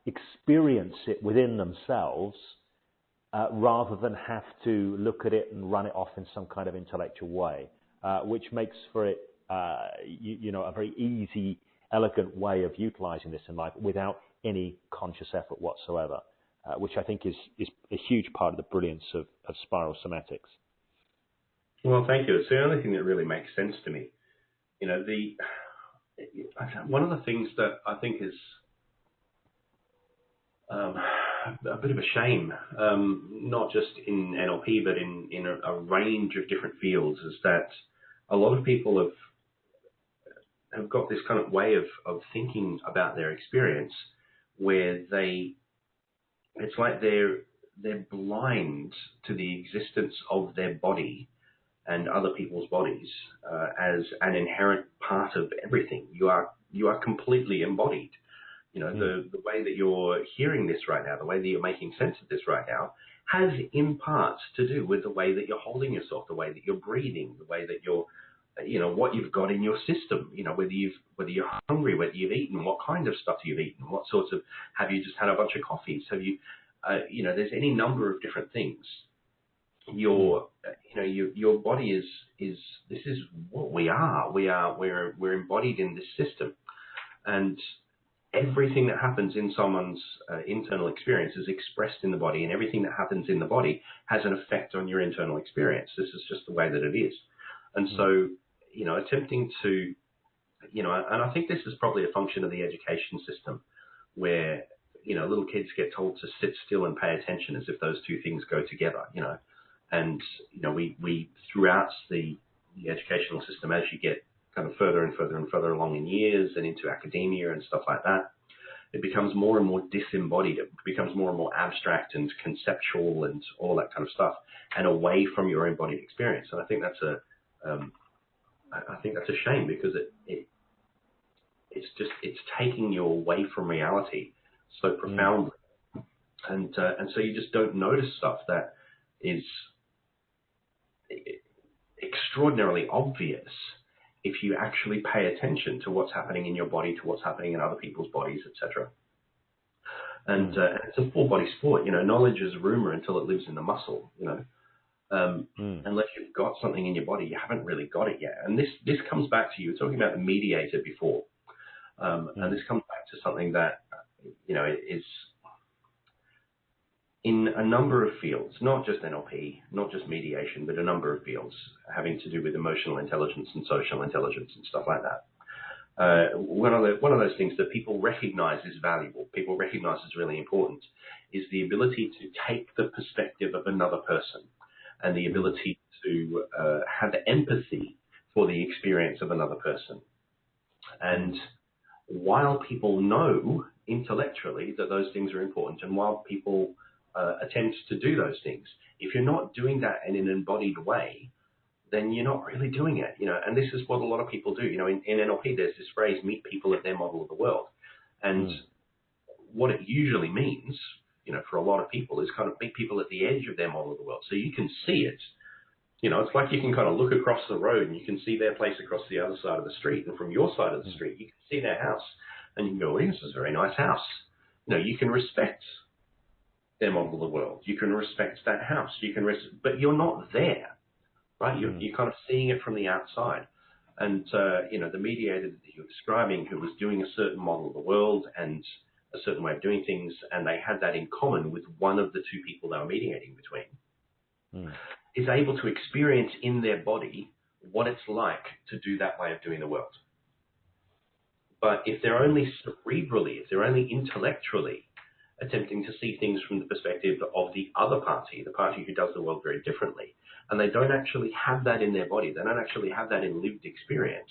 A: experience it within themselves, rather than have to look at it and run it off in some kind of intellectual way, which makes for it, you know, a very easy, elegant way of utilizing this in life without any conscious effort whatsoever, which I think is a huge part of the brilliance of spiral somatics.
B: Well, thank you. It's the only thing that really makes sense to me. You know, one of the things that I think is a bit of a shame, not just in NLP, but in a range of different fields, is that a lot of people have got this kind of way of thinking about their experience where it's like they're blind to the existence of their body and other people's bodies as an inherent part of everything. You are completely embodied. You know, the way that you're hearing this right now, the way that you're making sense of this right now, has in part to do with the way that you're holding yourself, the way that you're breathing, the way that you're, you know, what you've got in your system, you know, whether you're hungry, whether you've eaten, what kind of stuff you've eaten, what sorts of, have you just had a bunch of coffees, have you, you know, there's any number of different things. Your body is this is what we are. We're embodied in this system, and everything that happens in someone's internal experience is expressed in the body, and everything that happens in the body has an effect on your internal experience. This is just the way that it is. And so, you know, attempting to, you know, and I think this is probably a function of the education system where, you know, little kids get told to sit still and pay attention as if those two things go together, you know. And, you know, we throughout the educational system, as you get kind of further and further and further along in years and into academia and stuff like that, it becomes more and more disembodied. It becomes more and more abstract and conceptual and all that kind of stuff, and away from your embodied experience. And I think that's a shame, because it's taking you away from reality so profoundly, and so you just don't notice stuff that is extraordinarily obvious if you actually pay attention to what's happening in your body, to what's happening in other people's bodies, etc. And it's a full body sport. You know, knowledge is rumor until it lives in the muscle. You know, unless you've got something in your body, you haven't really got it yet. And this comes back to, you were talking about the mediator before, and this comes back to something that, you know, is in a number of fields, not just NLP, not just mediation, but a number of fields having to do with emotional intelligence and social intelligence and stuff like that. One of those things that people recognize is valuable, people recognize is really important, is the ability to take the perspective of another person and the ability to have empathy for the experience of another person. And while people know intellectually that those things are important, and while people attempt to do those things, if you're not doing that in an embodied way, then you're not really doing it, you know. And this is what a lot of people do. You know, in NLP, there's this phrase, meet people at their model of the world. And what it usually means, you know, for a lot of people is kind of meet people at the edge of their model of the world. So you can see it. You know, it's like you can kind of look across the road and you can see their place across the other side of the street. And from your side of the street, you can see their house. And you can go, this is a very nice house. You know, you can respect their model of the world. You can respect that house. You can but you're not there, right? You're kind of seeing it from the outside. And, you know, the mediator that you're describing, who was doing a certain model of the world and a certain way of doing things, and they had that in common with one of the two people they were mediating between, is able to experience in their body what it's like to do that way of doing the world. But if they're only cerebrally, if they're only intellectually attempting to see things from the perspective of the other party, the party who does the world very differently, and they don't actually have that in their body, they don't actually have that in lived experience,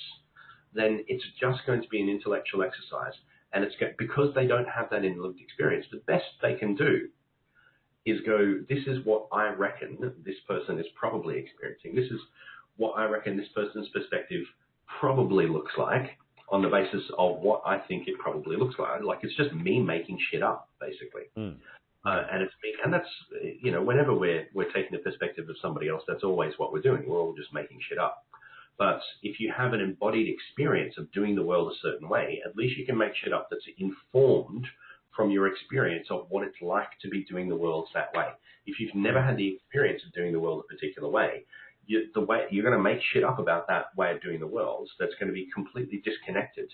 B: then it's just going to be an intellectual exercise. And it's because they don't have that in lived experience, the best they can do is go, this is what I reckon this person is probably experiencing. This is what I reckon this person's perspective probably looks like, on the basis of what I think it probably looks like. Like, it's just me making shit up, basically. And it's me, and that's, you know, whenever we're taking the perspective of somebody else, that's always what we're doing. We're all just making shit up. But if you have an embodied experience of doing the world a certain way, at least you can make shit up that's informed from your experience of what it's like to be doing the world that way. If you've never had the experience of doing the world a particular way, you're going to make shit up about that way of doing the world that's going to be completely disconnected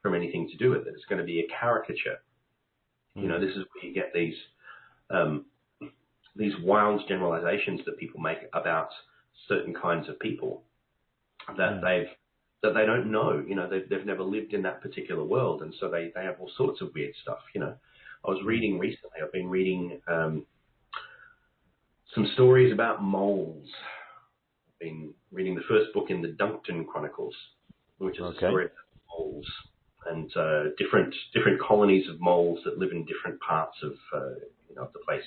B: from anything to do with it. It's going to be a caricature. You know, this is where you get these wild generalizations that people make about certain kinds of people that they don't know. You know, they've never lived in that particular world, and so they have all sorts of weird stuff. You know, I was reading recently. I've been reading some stories about moles. I've been reading the first book in the Duncton Chronicles, which is a story about moles and different colonies of moles that live in different parts of of the place.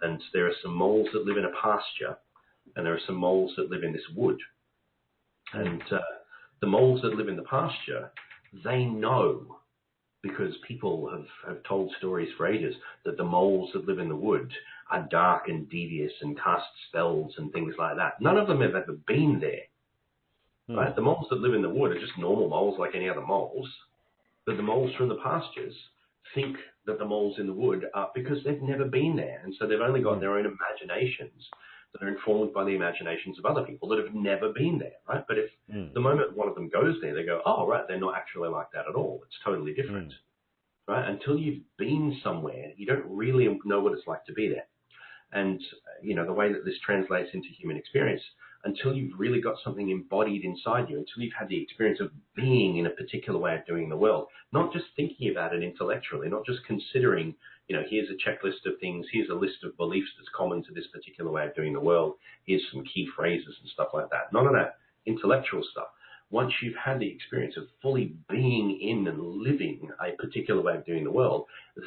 B: And there are some moles that live in a pasture, and there are some moles that live in this wood. And the moles that live in the pasture, they know, because people have told stories for ages, that the moles that live in the wood are dark and devious and cast spells and things like that. None of them have ever been there. Right? The moles that live in the wood are just normal moles like any other moles. But the moles from the pastures think that the moles in the wood are, because they've never been there. And so they've only got their own imaginations that are informed by the imaginations of other people that have never been there, right? But if the moment one of them goes there, they go, oh, right, they're not actually like that at all. It's totally different, right? Until you've been somewhere, you don't really know what it's like to be there. And, the way that this translates into human experience, until you've really got something embodied inside you, until you've had the experience of being in a particular way of doing the world, not just thinking about it intellectually, not just considering, here's a checklist of things, here's a list of beliefs that's common to this particular way of doing the world, here's some key phrases and stuff like that. None of that intellectual stuff. Once you've had the experience of fully being in and living a particular way of doing the world,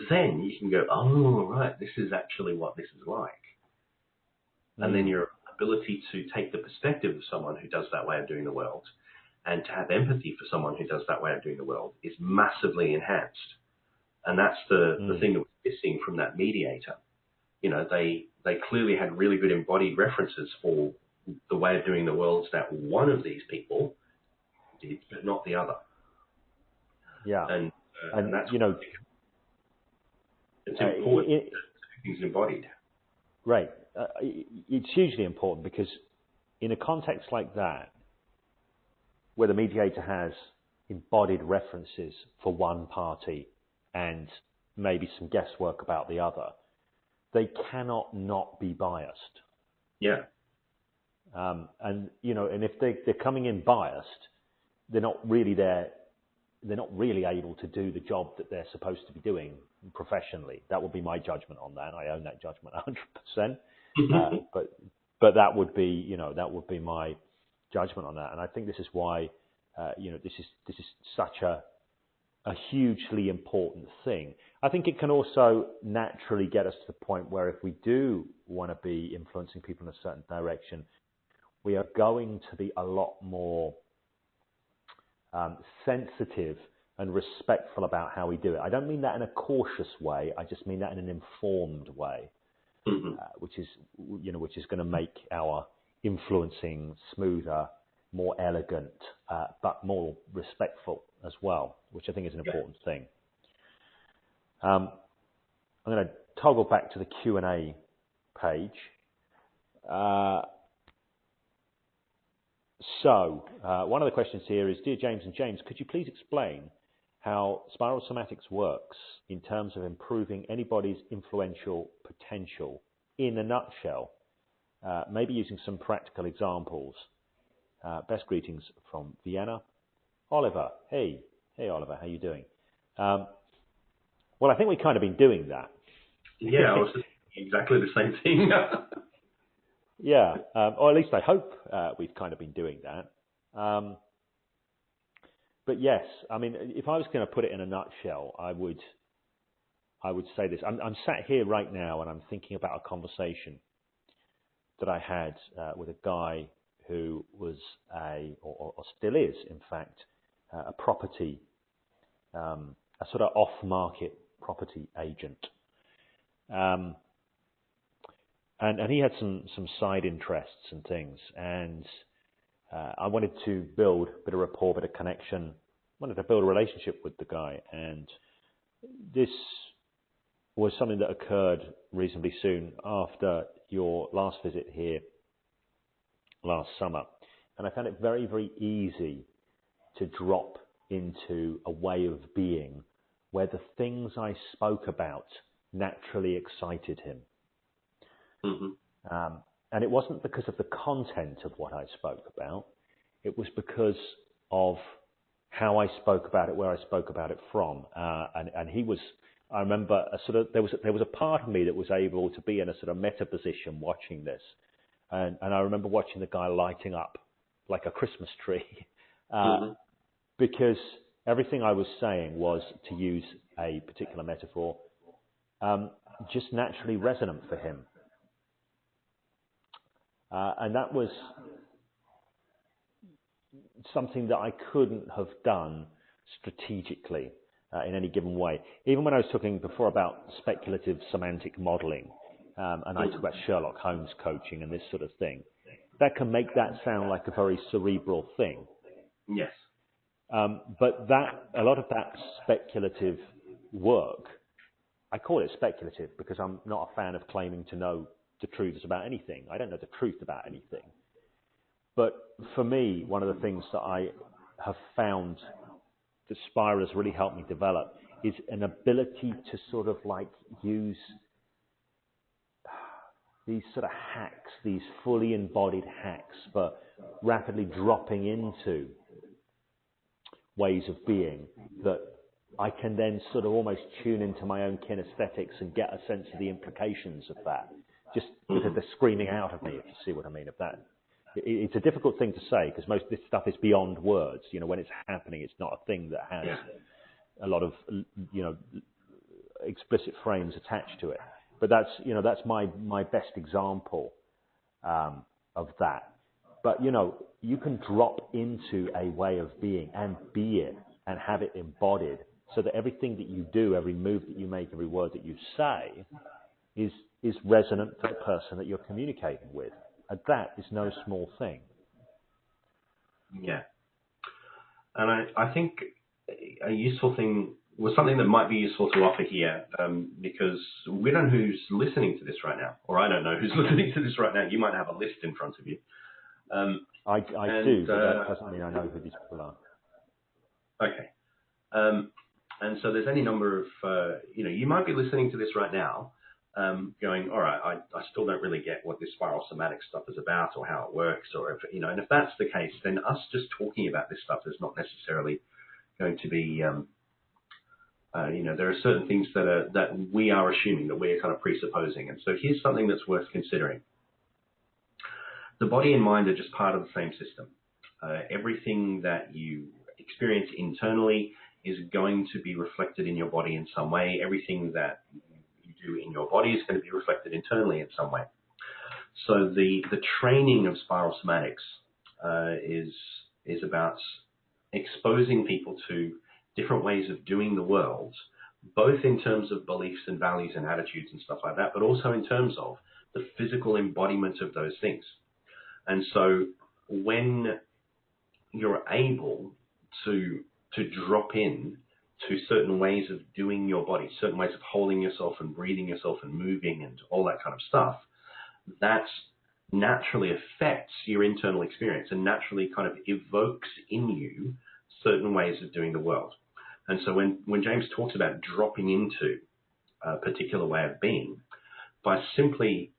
B: then you can go, oh, right, this is actually what this is like. And then your ability to take the perspective of someone who does that way of doing the world and to have empathy for someone who does that way of doing the world is massively enhanced. And that's the thing that was missing from that mediator. They clearly had really good embodied references for the way of doing the worlds that one of these people did, but not the other. Yeah. And that's, it's important to do things embodied.
A: Right. It's hugely important because in a context like that, where the mediator has embodied references for one party and maybe some guesswork about the other, they cannot not be biased.
B: Yeah.
A: And if they're coming in biased, they're not really able to do the job that they're supposed to be doing professionally. That would be my judgment on that. I own that judgment 100%. But that would be, my judgment on that. And I think this is why, this is such a hugely important thing. I think it can also naturally get us to the point where if we do want to be influencing people in a certain direction, we are going to be a lot more sensitive and respectful about how we do it. I don't mean that in a cautious way. I just mean that in an informed way, which is going to make our influencing smoother, more elegant, but more respectful as well, which I think is an important thing. I'm going to toggle back to the Q&A page. So one of the questions here is, Dear James and James, could you please explain how spiral somatics works in terms of improving anybody's influential potential in a nutshell, maybe using some practical examples. Best greetings from Vienna. Oliver. Hey Oliver, how you doing? Well, I think we've kind of been doing that.
B: Yeah, I was just exactly the same thing.
A: Yeah, or at least I hope we've kind of been doing that. But yes, I mean, if I was going to put it in a nutshell, I would say this. I'm sat here right now and I'm thinking about a conversation that I had with a guy who was or still is, in fact, a property, a sort of off-market property agent. And he had some side interests and things, and I wanted to build a bit of rapport, a bit of connection, wanted to build a relationship with the guy, and this was something that occurred reasonably soon after your last visit here last summer, and I found it very, very easy to drop into a way of being where the things I spoke about naturally excited him. And it wasn't because of the content of what I spoke about. It was because of how I spoke about it, where I spoke about it from. And he was, I remember, there was a part of me that was able to be in a sort of meta position watching this. And I remember watching the guy lighting up like a Christmas tree because everything I was saying was, to use a particular metaphor, just naturally resonant for him. And that was something that I couldn't have done strategically in any given way. Even when I was talking before about speculative semantic modeling, and I talk about Sherlock Holmes coaching and this sort of thing, that can make that sound like a very cerebral thing.
B: Yes.
A: But a lot of that speculative work, I call it speculative because I'm not a fan of claiming to know the truths about anything. I don't know the truth about anything. But for me, one of the things that I have found that Spira has really helped me develop is an ability to sort of like use these sort of hacks, these fully embodied hacks for rapidly dropping into ways of being that I can then sort of almost tune into my own kinesthetics and get a sense of the implications of that, just because they're screaming out of me, if you see what I mean. Of that, it's a difficult thing to say because most of this stuff is beyond words. You know, when it's happening, it's not a thing that has a lot of, you know, explicit frames attached to it. But that's, you know, that's my best example of that. But, you know, you can drop into a way of being and be it and have it embodied so that everything that you do, every move that you make, every word that you say is resonant for the person that you're communicating with. And that is no small thing.
B: Yeah. And I think a useful thing was something that might be useful to offer here, because we don't know who's listening to this right now, or I don't know who's listening to this right now. You might have a list in front of you.
A: I do, but that doesn't mean I know who these people are.
B: Okay. And so there's any number of, you might be listening to this right now, going, all right, I still don't really get what this spiral somatic stuff is about or how it works, or if, and if that's the case, then us just talking about this stuff is not necessarily going to be, there are certain things that we are assuming, that we're kind of presupposing. And so here's something that's worth considering. The body and mind are just part of the same system. Everything that you experience internally is going to be reflected in your body in some way. Everything that you do in your body is going to be reflected internally in some way. So the training of spiral somatics is about exposing people to different ways of doing the world, both in terms of beliefs and values and attitudes and stuff like that, but also in terms of the physical embodiment of those things. And so when you're able to drop in to certain ways of doing your body, certain ways of holding yourself and breathing yourself and moving and all that kind of stuff, that naturally affects your internal experience and naturally kind of evokes in you certain ways of doing the world. And so when James talks about dropping into a particular way of being, by simply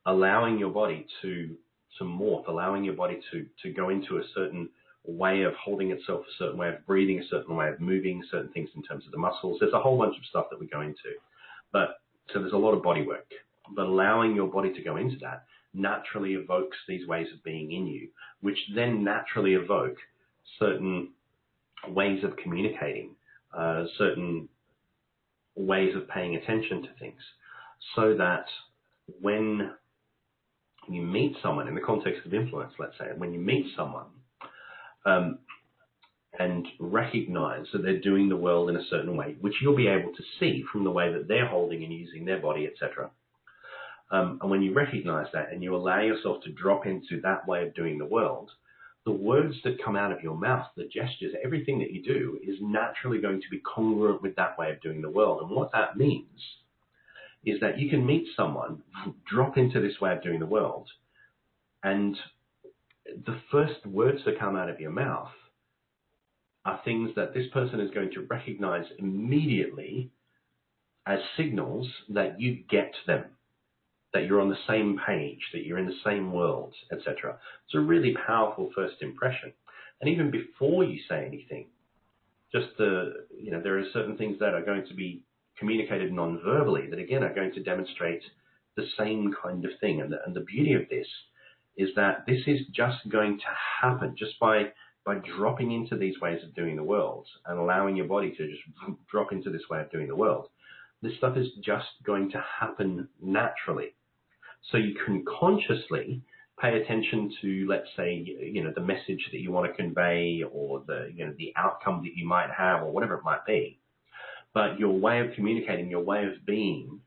B: allowing your body to morph, allowing your body to go into a certain way of holding itself, a certain way of breathing, a certain way of moving, certain things in terms of the muscles. There's a whole bunch of stuff that we go into. So there's a lot of body work. But allowing your body to go into that naturally evokes these ways of being in you, which then naturally evoke certain ways of communicating, certain ways of paying attention to things, so that when you meet someone, in the context of influence, let's say, when you meet someone and recognize that they're doing the world in a certain way, which you'll be able to see from the way that they're holding and using their body, etc. And when you recognize that and you allow yourself to drop into that way of doing the world, the words that come out of your mouth, the gestures, everything that you do is naturally going to be congruent with that way of doing the world. And what that means is that you can meet someone, drop into this way of doing the world, and the first words that come out of your mouth are things that this person is going to recognize immediately as signals that you get them, that you're on the same page, that you're in the same world, etc. It's a really powerful first impression. And even before you say anything, just there are certain things that are going to be communicated non-verbally that, again, are going to demonstrate the same kind of thing. And the beauty of this is that this is just going to happen just by by dropping into these ways of doing the world and allowing your body to just drop into this way of doing the world, this stuff is just going to happen naturally. So you can consciously pay attention to, let's say, the message that you want to convey, or the outcome that you might have, or whatever it might be. But your way of communicating, your way of being,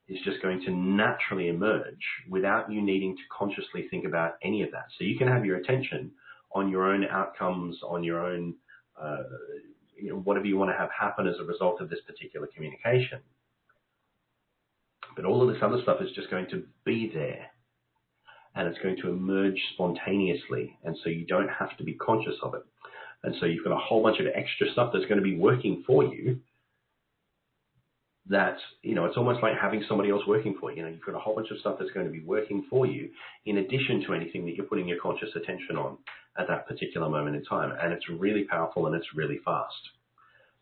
B: is just going to naturally emerge without you needing to consciously think about any of that. So you can have your attention on your own outcomes, on your own, whatever you want to have happen as a result of this particular communication. But all of this other stuff is just going to be there, and it's going to emerge spontaneously, and so you don't have to be conscious of it. And so you've got a whole bunch of extra stuff that's going to be working for you that, it's almost like having somebody else working for you. You've got a whole bunch of stuff that's going to be working for you in addition to anything that you're putting your conscious attention on at that particular moment in time. And it's really powerful, and it's really fast.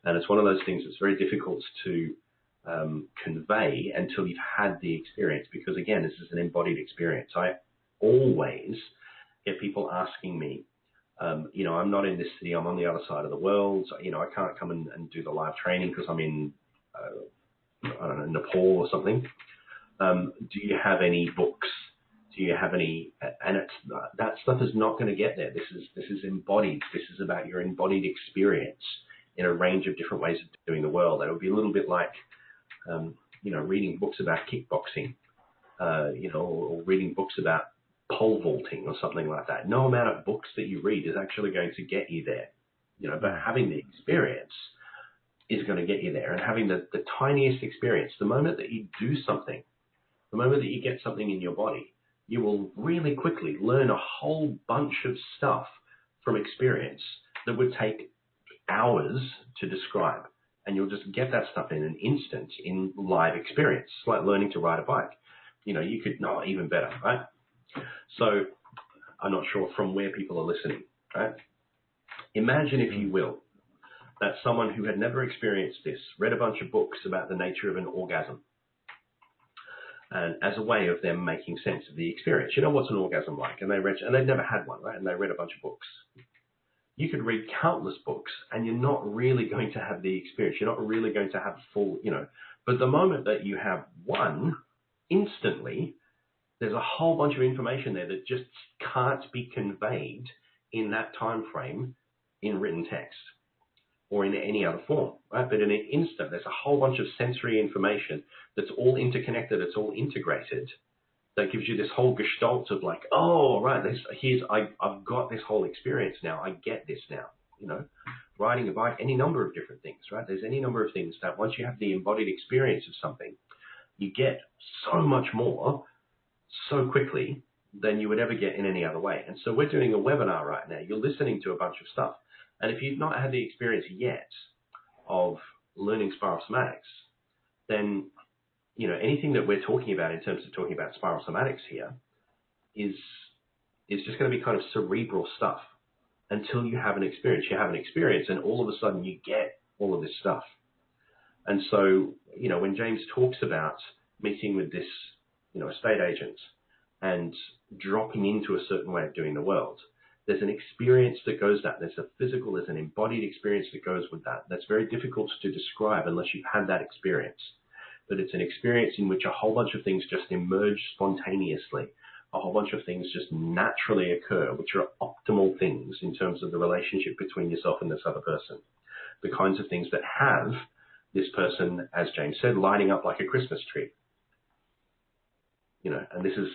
B: And it's one of those things that's very difficult to convey until you've had the experience, because, again, this is an embodied experience. I always get people asking me, I'm not in this city, I'm on the other side of the world, I can't come and do the live training because I'm in I don't know, Nepal or something. Do you have any books? Do you have any? And that stuff is not going to get there. This is embodied. This is about your embodied experience in a range of different ways of doing the world. And it would be a little bit like, reading books about kickboxing, or reading books about pole vaulting or something like that. No amount of books that you read is actually going to get you there, but having the experience is going to get you there. And having the tiniest experience, the moment that you do something, the moment that you get something in your body, you will really quickly learn a whole bunch of stuff from experience that would take hours to describe. And you'll just get that stuff in an instant in live experience. It's like learning to ride a bike. You could know even better, right? So I'm not sure from where people are listening, right? Imagine, if you will, that someone who had never experienced this read a bunch of books about the nature of an orgasm, and as a way of them making sense of the experience. What's an orgasm like? And they'd never had one, right? And they read a bunch of books. You could read countless books, and you're not really going to have the experience. You're not really going to have full, But the moment that you have one, instantly, there's a whole bunch of information there that just can't be conveyed in that time frame in written text or in any other form, right? But in an instant, there's a whole bunch of sensory information that's all interconnected, it's all integrated, that gives you this whole gestalt of like, oh, right, I've got this whole experience now, I get this now, riding a bike, any number of different things, right? There's any number of things that once you have the embodied experience of something, you get so much more so quickly than you would ever get in any other way. And so we're doing a webinar right now. You're listening to a bunch of stuff. And if you've not had the experience yet of learning spiral somatics, then, anything that we're talking about in terms of talking about spiral somatics here is just going to be kind of cerebral stuff until you have an experience. You have an experience, and all of a sudden you get all of this stuff. And so, when James talks about meeting with this, estate agent and dropping into a certain way of doing the world, there's an experience that goes that. There's a physical, there's an embodied experience that goes with that. That's very difficult to describe unless you've had that experience. But it's an experience in which a whole bunch of things just emerge spontaneously. A whole bunch of things just naturally occur, which are optimal things in terms of the relationship between yourself and this other person. The kinds of things that have this person, as James said, lighting up like a Christmas tree. And this is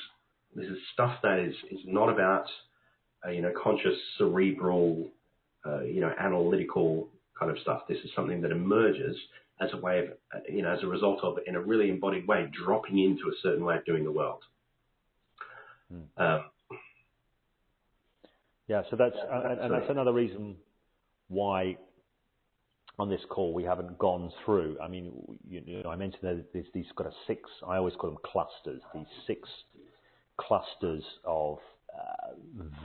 B: stuff that is not about conscious, cerebral, analytical kind of stuff. This is something that emerges as a way of, as a result of, in a really embodied way, dropping into a certain way of doing the world.
A: So that's another reason why on this call we haven't gone through. I mean, I mentioned that there's these kind of six, I always call them clusters, these six clusters of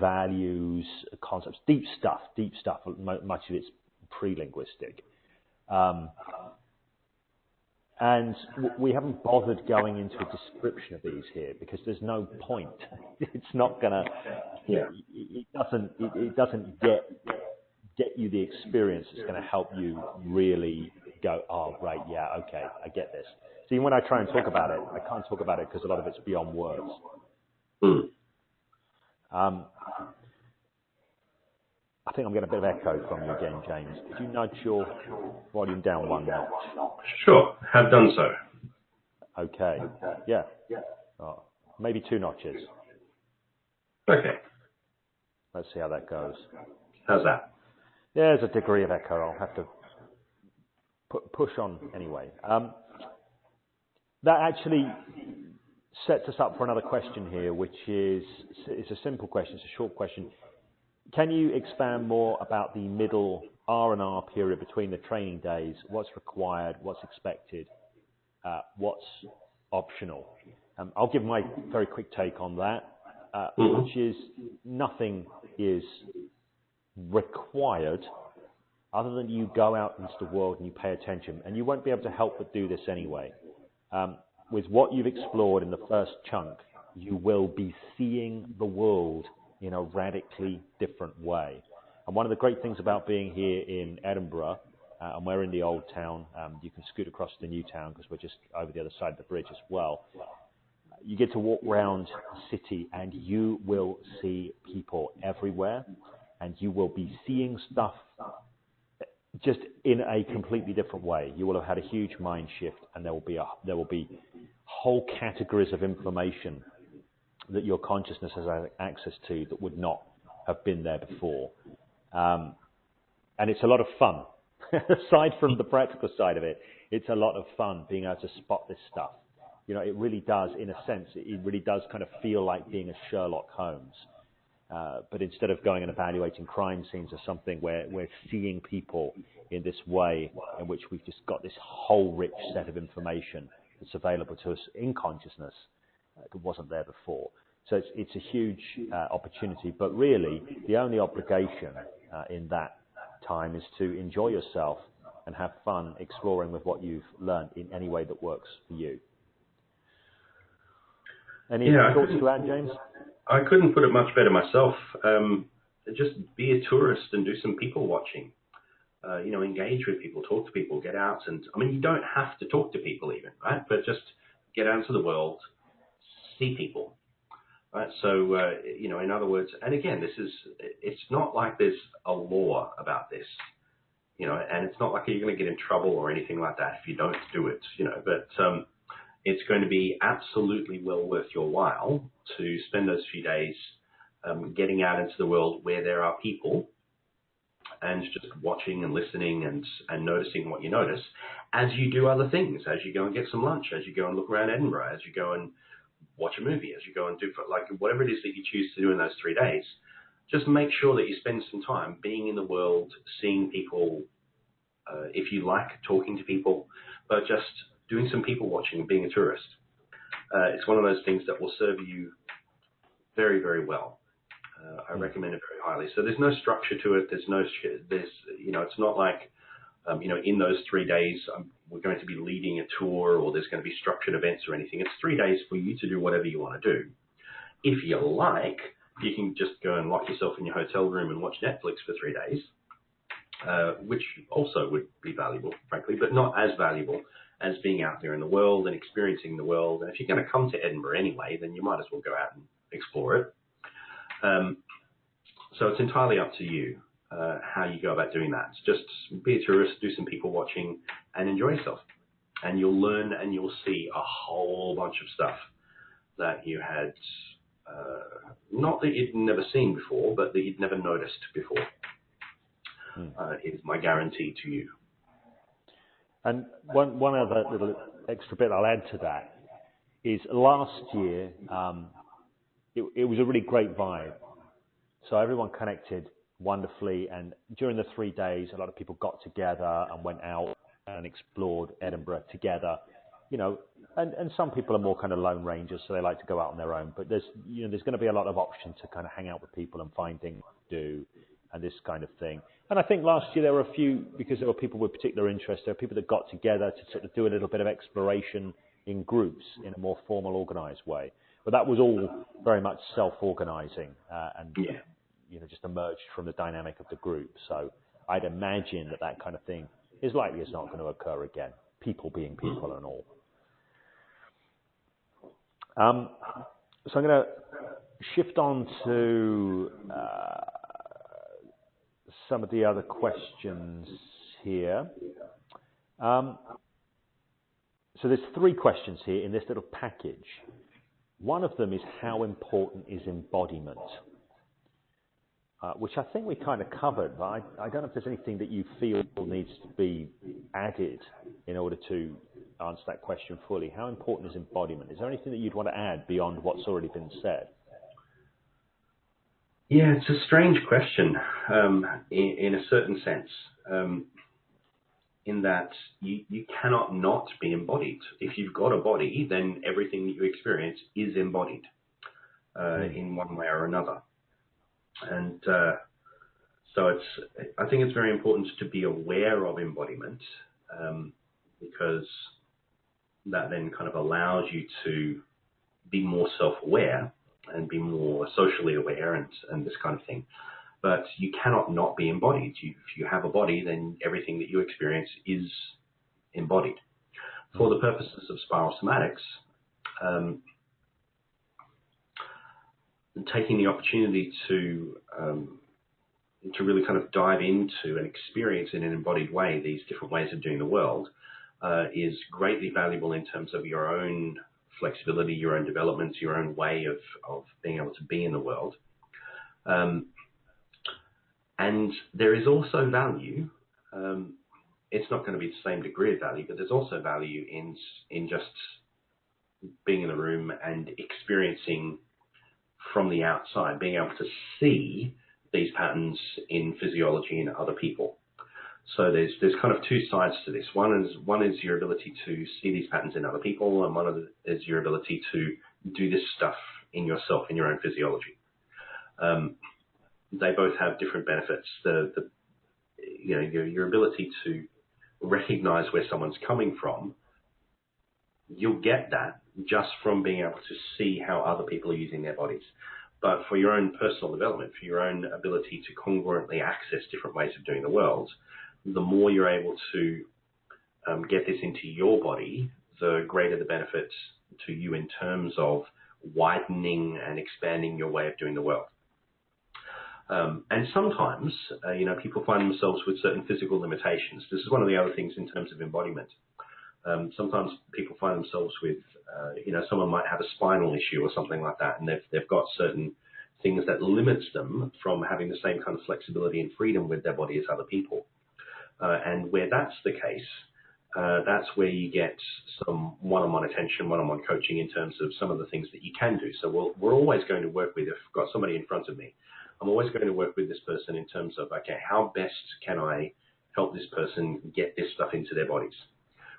A: values, concepts, deep stuff, much of it's pre-linguistic. And we haven't bothered going into a description of these here because there's no point. It's not going to, it doesn't get get you the experience that's going to help you really go, oh, right, yeah, okay, I get this. See, when I try and talk about it, I can't talk about it because a lot of it's beyond words. I think I'm getting a bit of echo from you again, James. Could you nudge your volume down one notch?
B: Sure, have done so.
A: Okay, yeah. Oh, maybe 2 notches.
B: Okay.
A: Let's see how that goes.
B: How's that?
A: Yeah, there's a degree of echo. I'll have to push on anyway. That actually sets us up for another question here, which is, it's a simple question, it's a short question. Can you expand more about the middle R&R period between the training days? What's required? What's expected? What's optional? I'll give my very quick take on that, which is nothing is required other than you go out into the world and you pay attention. And you won't be able to help but do this anyway. With what you've explored in the first chunk, you will be seeing the world in a radically different way. And one of the great things about being here in Edinburgh, and we're in the old town, you can scoot across to the new town because we're just over the other side of the bridge as well. You get to walk around the city and you will see people everywhere, and you will be seeing stuff just in a completely different way. You will have had a huge mind shift, and there will be whole categories of information that your consciousness has access to that would not have been there before. And it's a lot of fun. Aside from the practical side of it, it's a lot of fun being able to spot this stuff. You know, it really does, in a sense, it really does kind of feel like being a Sherlock Holmes. But instead of going and evaluating crime scenes or something, we're seeing people in this way in which we've just got this whole rich set of information that's available to us in consciousness that wasn't there before. So it's a huge opportunity, but really the only obligation in that time is to enjoy yourself and have fun exploring with what you've learned in any way that works for you. Any thoughts to add, James?
B: I couldn't put it much better myself. Just be a tourist and do some people watching. Engage with people, talk to people, get out. And I mean, you don't have to talk to people even, right? But just get out into the world, see people, right? So, in other words, and again, it's not like there's a law about this, and it's not like you're going to get in trouble or anything like that if you don't do it, but it's going to be absolutely well worth your while to spend those few days getting out into the world where there are people and just watching and listening and noticing what you notice as you do other things, as you go and get some lunch, as you go and look around Edinburgh, as you go and watch a movie, as you go and do whatever it is that you choose to do in those 3 days. Just make sure that you spend some time being in the world, seeing people, if you like talking to people, but just doing some people watching and being a tourist. It's one of those things that will serve you very, very well. I recommend it very highly. So there's no structure to it. It's not like, in those 3 days, we're going to be leading a tour or there's going to be structured events or anything. It's 3 days for you to do whatever you want to do. If you like, you can just go and lock yourself in your hotel room and watch Netflix for 3 days, which also would be valuable, frankly, but not as valuable as being out there in the world and experiencing the world. And if you're going to come to Edinburgh anyway, then you might as well go out and explore it. So it's entirely up to you how you go about doing that. Just be a tourist, do some people watching, and enjoy yourself. And you'll learn and you'll see a whole bunch of stuff that you had, not that you'd never seen before, but that you'd never noticed before. Is my guarantee to you.
A: And one other little extra bit I'll add to that is last year, it was a really great vibe. So everyone connected wonderfully, and during the 3 days, a lot of people got together and went out and explored Edinburgh together. And some people are more kind of lone rangers, so they like to go out on their own. But there's going to be a lot of options to kind of hang out with people and find things to do and this kind of thing. And I think last year there were a few, because there were people with particular interests, there were people that got together to sort of do a little bit of exploration in groups in a more formal, organised way. But that was all very much self-organising and just emerged from the dynamic of the group. So I'd imagine that kind of thing is likely as not going to occur again, people being people and all. So I'm going to shift on to some of the other questions here. So there's 3 questions here in this little package. One of them is, how important is embodiment? Which I think we kind of covered, but I don't know if there's anything that you feel needs to be added in order to answer that question fully. How important is embodiment? Is there anything that you'd want to add beyond what's already been said?
B: Yeah, it's a strange question in a certain sense, in that you cannot not be embodied. If you've got a body, then everything that you experience is embodied in one way or another. And so I think it's very important to be aware of embodiment, because that then kind of allows you to be more self-aware and be more socially aware and this kind of thing. But you cannot not be embodied. If you have a body, then everything that you experience is embodied. For the purposes of spiral somatics, taking the opportunity to really kind of dive into and experience in an embodied way these different ways of doing the world is greatly valuable in terms of your own flexibility, your own development, your own way of being able to be in the world. And there is also value. It's not going to be the same degree of value, but there's also value in just being in the room and experiencing from the outside, being able to see these patterns in physiology in other people. So there's kind of 2 sides to this. One is your ability to see these patterns in other people, and one is your ability to do this stuff in yourself, in your own physiology. They both have different benefits. Your ability to recognize where someone's coming from, you'll get that just from being able to see how other people are using their bodies. But for your own personal development, for your own ability to congruently access different ways of doing the world, the more you're able to get this into your body, the greater the benefits to you in terms of widening and expanding your way of doing the world. And sometimes, people find themselves with certain physical limitations. This is one of the other things in terms of embodiment. Sometimes people find themselves with, someone might have a spinal issue or something like that, and they've got certain things that limits them from having the same kind of flexibility and freedom with their body as other people. And where that's the case, that's where you get some one-on-one attention, one-on-one coaching in terms of some of the things that you can do. So we're always going to work with, if I've got somebody in front of me, I'm always going to work with this person in terms of, okay, how best can I help this person get this stuff into their bodies?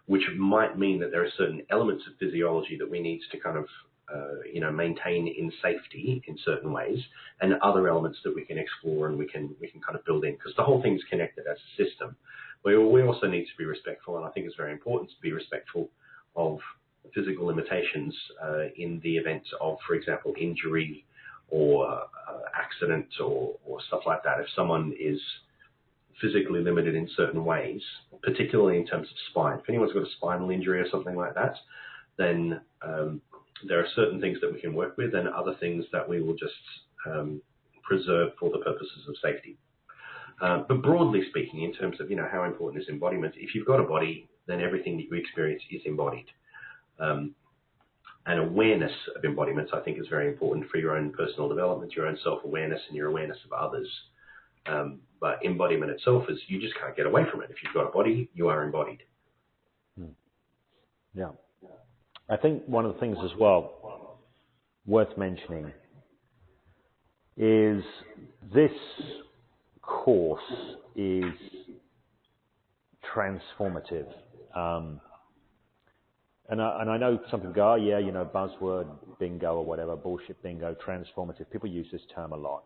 B: Which might mean that there are certain elements of physiology that we need to kind of, maintain in safety in certain ways, and other elements that we can explore and we can kind of build in, because the whole thing's connected as a system. We also need to be respectful, and I think it's very important to be respectful of physical limitations in the event of, for example, injury or accident or stuff like that. If someone is physically limited in certain ways, particularly in terms of spine, if anyone's got a spinal injury or something like that, then there are certain things that we can work with and other things that we will just preserve for the purposes of safety. But broadly speaking, in terms of, how important is embodiment, if you've got a body, then everything that you experience is embodied. And awareness of embodiment, I think, is very important for your own personal development, your own self-awareness, and your awareness of others. But embodiment itself is, you just can't get away from it. If you've got a body, you are embodied.
A: Yeah. I think one of the things as well worth mentioning is this course is transformative. And I know some people go, buzzword bingo or whatever, bullshit bingo, transformative. People use this term a lot.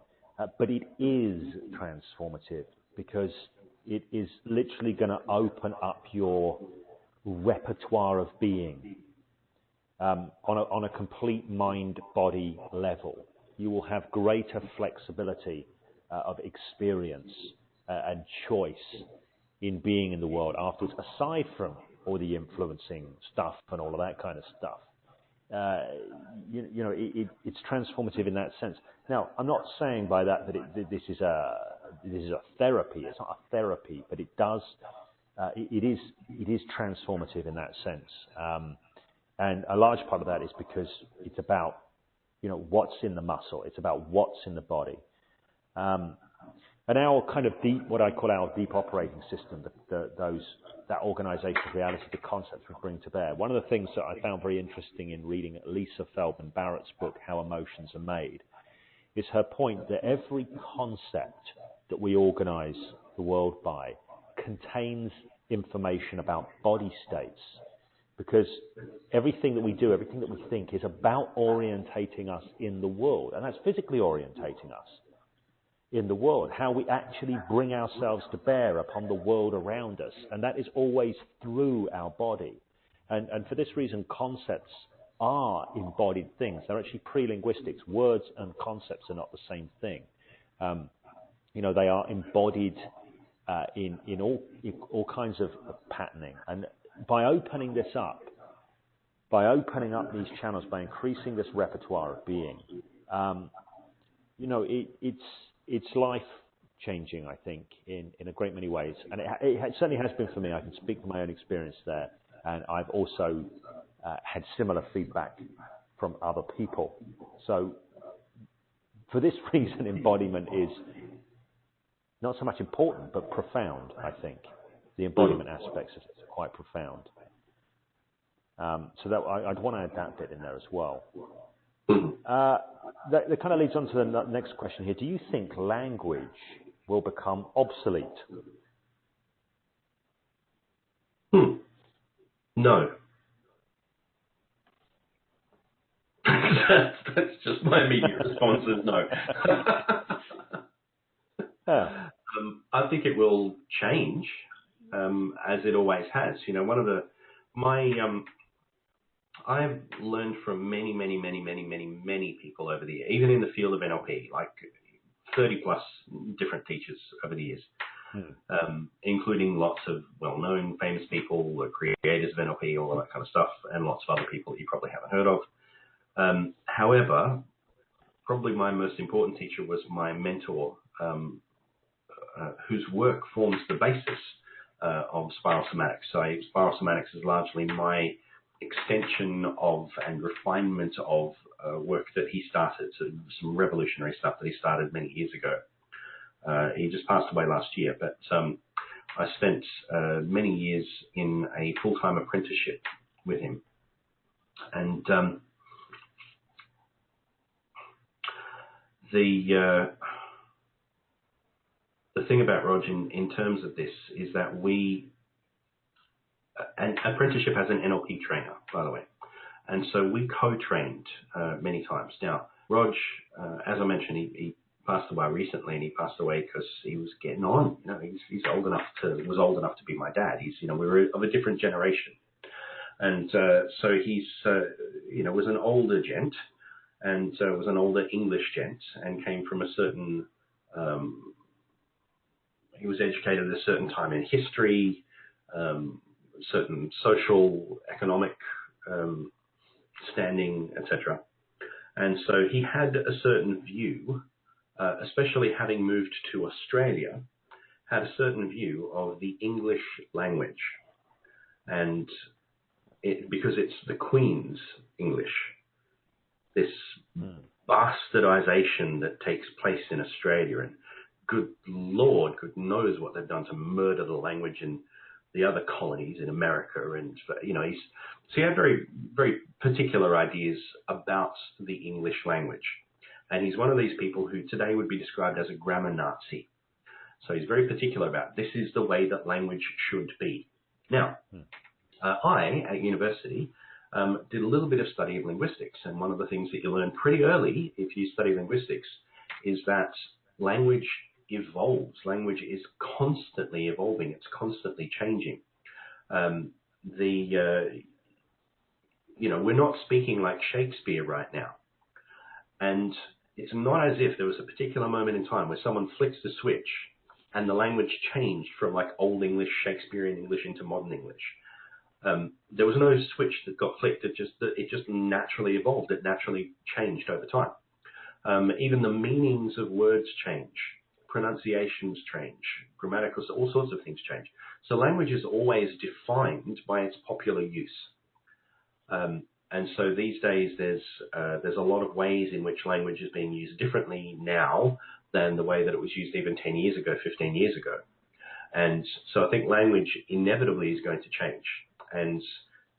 A: But it is transformative because it is literally going to open up your repertoire of being on a complete mind-body level. You will have greater flexibility of experience and choice in being in the world afterwards, aside from all the influencing stuff and all of that kind of stuff. It's transformative in that sense. Now, I'm not saying by that this is a therapy. It's not a therapy, but it is transformative in that sense. And a large part of that is because it's about what's in the muscle. It's about what's in the body. And our kind of deep, what I call our deep operating system, that organization of reality, the concepts we bring to bear. One of the things that I found very interesting in reading Lisa Feldman Barrett's book, How Emotions Are Made, is her point that every concept that we organize the world by contains information about body states. Because everything that we do, everything that we think is about orientating us in the world. And that's physically orientating us in the world, how we actually bring ourselves to bear upon the world around us. And that is always through our body. And for this reason, concepts are embodied things. They're actually pre-linguistics. Words and concepts are not the same thing. They are embodied in all kinds of patterning. And by opening this up, by opening up these channels, by increasing this repertoire of being, it's life-changing, I think, in a great many ways. And it certainly has been for me. I can speak from my own experience there. And I've also had similar feedback from other people. So for this reason, embodiment is not so much important, but profound, I think. The embodiment aspects are quite profound. So that I'd want to add that bit in there as well. That kind of leads on to the next question here. Do you think language will become obsolete?
B: No. That's just my immediate response is no. I think it will change, as it always has. I've learned from many people over the years, even in the field of NLP, like 30 plus different teachers over the years, including lots of well-known famous people, creators of NLP, all of that kind of stuff, and lots of other people that you probably haven't heard of. However, probably my most important teacher was my mentor, whose work forms the basis of spiral somatics. So spiral somatics is largely my extension of and refinement of work that he started, so some revolutionary stuff that he started many years ago. He just passed away last year, but I spent many years in a full-time apprenticeship with him. And the thing about Rog in terms of this is that an apprenticeship has an NLP trainer, by the way. And so we co-trained many times. Now, Rog, as I mentioned, he passed away recently, and he passed away because he was getting on. He's was old enough to be my dad. We were of a different generation. And so he's, was an older gent, and was an older English gent, and came from a certain, he was educated at a certain time in history, certain social, economic standing, etc. And so he had a certain view, especially having moved to Australia, had a certain view of the English language. And because it's the Queen's English, this bastardization that takes place in Australia, and good Lord, good knows what they've done to murder the language in the other colonies in America. And, so he had very, very particular ideas about the English language. And he's one of these people who today would be described as a grammar Nazi. So he's very particular about this is the way that language should be. Now, I, at university, did a little bit of study of linguistics. And one of the things that you learn pretty early if you study linguistics is that language evolves. Language is constantly evolving. It's constantly changing. We're not speaking like Shakespeare right now. And it's not as if there was a particular moment in time where someone flicks the switch and the language changed from like Old English, Shakespearean English into modern English. There was no switch that got flicked. It just naturally evolved. It naturally changed over time. Even the meanings of words change, pronunciations change, grammatical, all sorts of things change. So language is always defined by its popular use. And so these days there's a lot of ways in which language is being used differently now than the way that it was used even 10 years ago, 15 years ago. And so I think language inevitably is going to change. And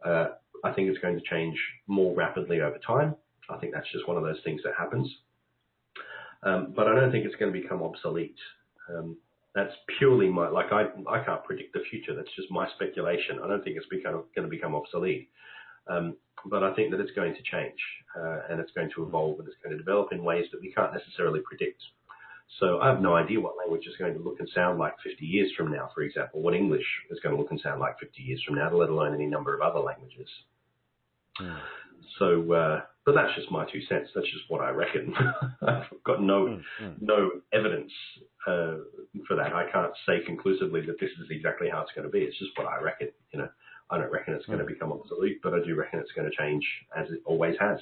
B: I think it's going to change more rapidly over time. I think that's just one of those things that happens. But I don't think it's going to become obsolete. That's purely I can't predict the future. That's just my speculation. I don't think it's going to become obsolete. But I think that it's going to change, and it's going to evolve, and it's going to develop in ways that we can't necessarily predict. So I have no idea what language is going to look and sound like 50 years from now, for example, what English is going to look and sound like 50 years from now, let alone any number of other languages. So, but that's just my 2 cents. That's just what I reckon. I've got no evidence for that. I can't say conclusively that this is exactly how it's going to be. It's just what I reckon. I don't reckon it's going to become obsolete, but I do reckon it's going to change as it always has.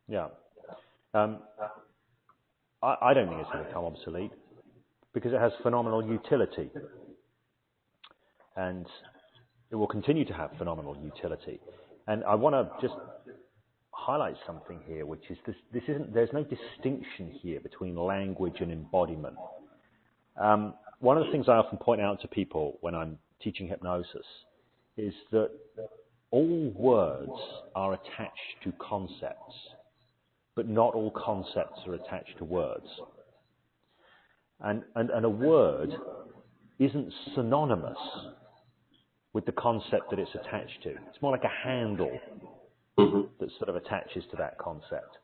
A: Yeah. I don't think it's going to become obsolete because it has phenomenal utility. And it will continue to have phenomenal utility. And I want to just highlight something here, which is there's no distinction here between language and embodiment. One of the things I often point out to people when I'm teaching hypnosis is that all words are attached to concepts, but not all concepts are attached to words. And a word isn't synonymous with the concept that it's attached to. It's more like a handle that sort of attaches to that concept.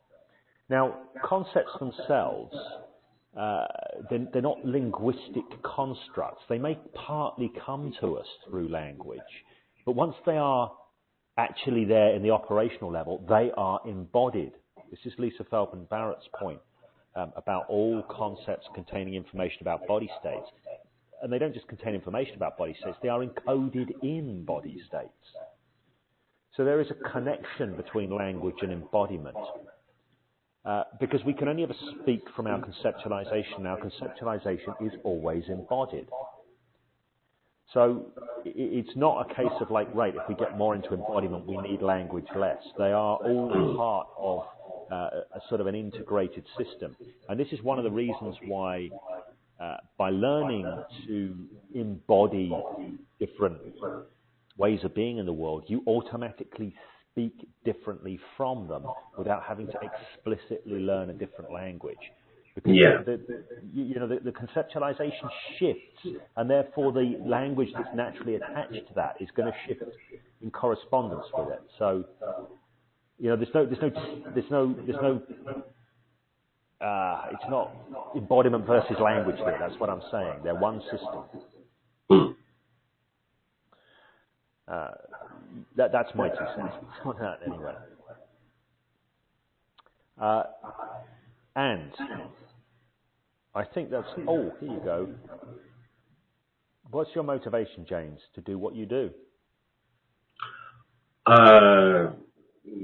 A: Now, concepts themselves, they're not linguistic constructs. They may partly come to us through language, but once they are actually there in the operational level, they are embodied. This is Lisa Feldman Barrett's point about all concepts containing information about body states. And they don't just contain information about body states, they are encoded in body states. So there is a connection between language and embodiment. Because we can only ever speak from our conceptualization. Our conceptualization is always embodied. So it's not a case of like, right, if we get more into embodiment, we need language less. They are all part of a sort of an integrated system. And this is one of the reasons why by learning to embody different ways of being in the world, you automatically speak differently from them without having to explicitly learn a different language. Because the conceptualization shifts, and therefore the language that's naturally attached to that is going to shift in correspondence with it. So, there's no it's not embodiment versus language here. That's what I'm saying. They're one system. That's my 2 cents on that anyway. And I think that's, here you go. What's your motivation, James, to do what you do?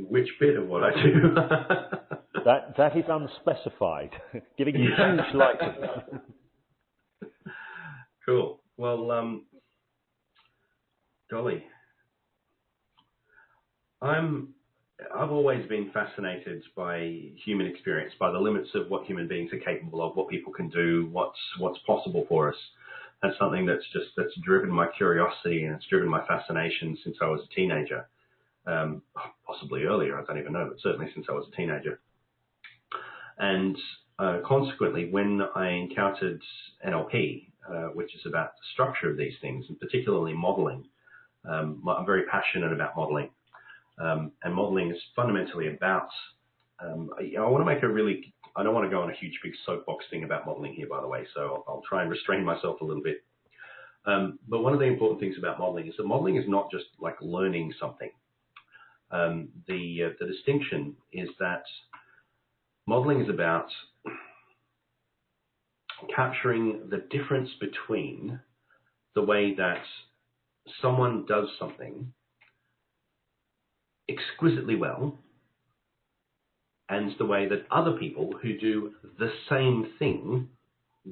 B: Which bit of what I do?
A: That is unspecified, giving you huge license.
B: Cool. Well, golly, I've always been fascinated by human experience, by the limits of what human beings are capable of, what people can do, what's possible for us. That's something that's driven my curiosity, and it's driven my fascination since I was a teenager. Possibly earlier, I don't even know, but certainly since I was a teenager. And consequently, when I encountered NLP, which is about the structure of these things, and particularly modeling, I'm very passionate about modeling. And modeling is fundamentally about, I want to make I don't want to go on a huge big soapbox thing about modeling here, by the way, so I'll try and restrain myself a little bit. But one of the important things about modeling is that modeling is not just like learning something. The distinction is that modeling is about capturing the difference between the way that someone does something exquisitely well and the way that other people who do the same thing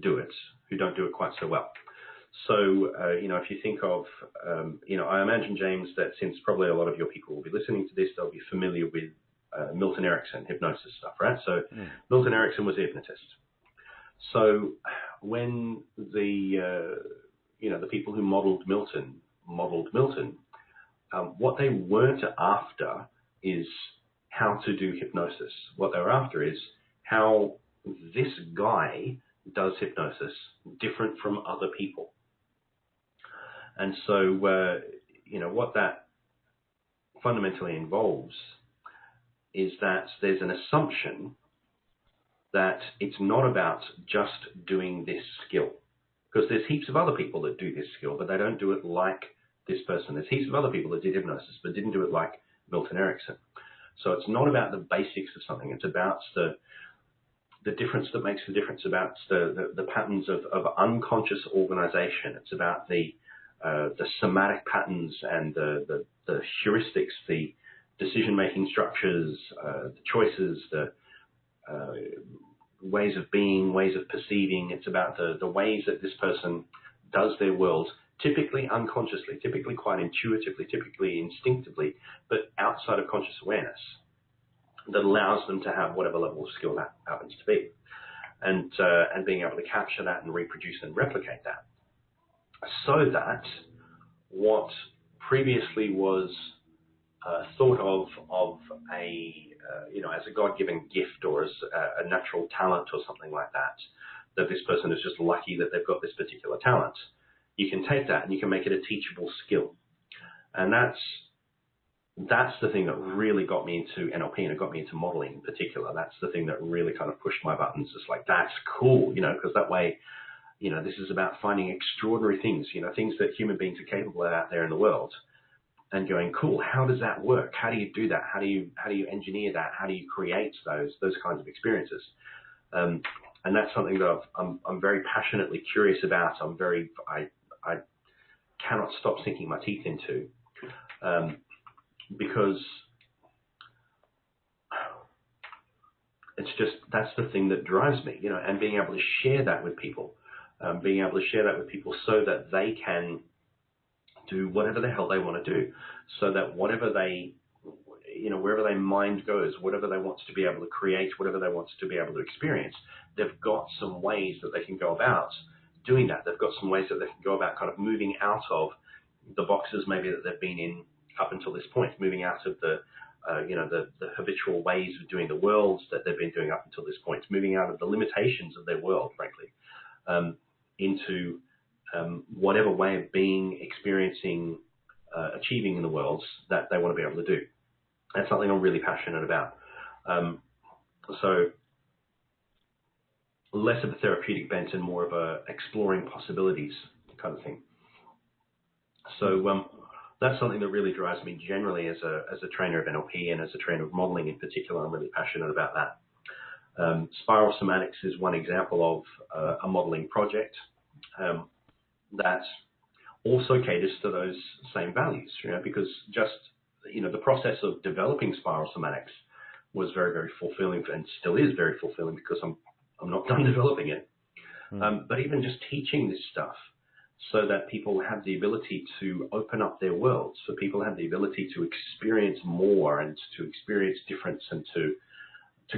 B: do it, who don't do it quite so well. So, if you think of, I imagine, James, that since probably a lot of your people will be listening to this, they'll be familiar with Milton Erickson, hypnosis stuff, right? So Milton Erickson was a hypnotist. So when the people who modeled Milton, what they weren't after is how to do hypnosis. What they were after is how this guy does hypnosis different from other people. And so, what that fundamentally involves is that there's an assumption that it's not about just doing this skill. Because there's heaps of other people that do this skill, but they don't do it like this person. There's heaps of other people that did hypnosis, but didn't do it like Milton Erickson. So it's not about the basics of something. It's about the difference that makes the difference, about the patterns of unconscious organization. It's about the somatic patterns and the heuristics, the decision-making structures, the choices, the ways of being, ways of perceiving. It's about the ways that this person does their world, typically unconsciously, typically quite intuitively, typically instinctively, but outside of conscious awareness, that allows them to have whatever level of skill that happens to be, and being able to capture that and reproduce and replicate that, so that what previously was thought of a as a God-given gift or as a natural talent or something like that this person is just lucky that they've got this particular talent, you can take that and you can make it a teachable skill. And that's the thing that really got me into NLP, and it got me into modeling in particular. That's the thing that really kind of pushed my buttons. It's like, that's cool, because that way, this is about finding extraordinary things, things that human beings are capable of out there in the world, and going, cool, how does that work? How do you do that? How do you engineer that? How do you create those kinds of experiences? And that's something that I'm very passionately curious about. I cannot stop sinking my teeth into, because it's just, that's the thing that drives me, and being able to share that with people, so that they can do whatever the hell they want to do, so that whatever they, wherever their mind goes, whatever they want to be able to create, whatever they want to be able to experience, they've got some ways that they can go about doing that. They've got some ways that they can go about kind of moving out of the boxes maybe that they've been in up until this point, moving out of the habitual ways of doing the world that they've been doing up until this point, moving out of the limitations of their world, frankly, into whatever way of being, experiencing, achieving in the world that they want to be able to do. That's something I'm really passionate about. So less of a therapeutic bent and more of a exploring possibilities kind of thing. So that's something that really drives me generally as a trainer of NLP and as a trainer of modeling in particular. I'm really passionate about that. Spiral Somatics is one example of a modeling project that also caters to those same values, because just, the process of developing Spiral Somatics was very, very fulfilling, and still is very fulfilling, because I'm not done developing it. But even just teaching this stuff so that people have the ability to open up their worlds, so people have the ability to experience more and to experience difference and to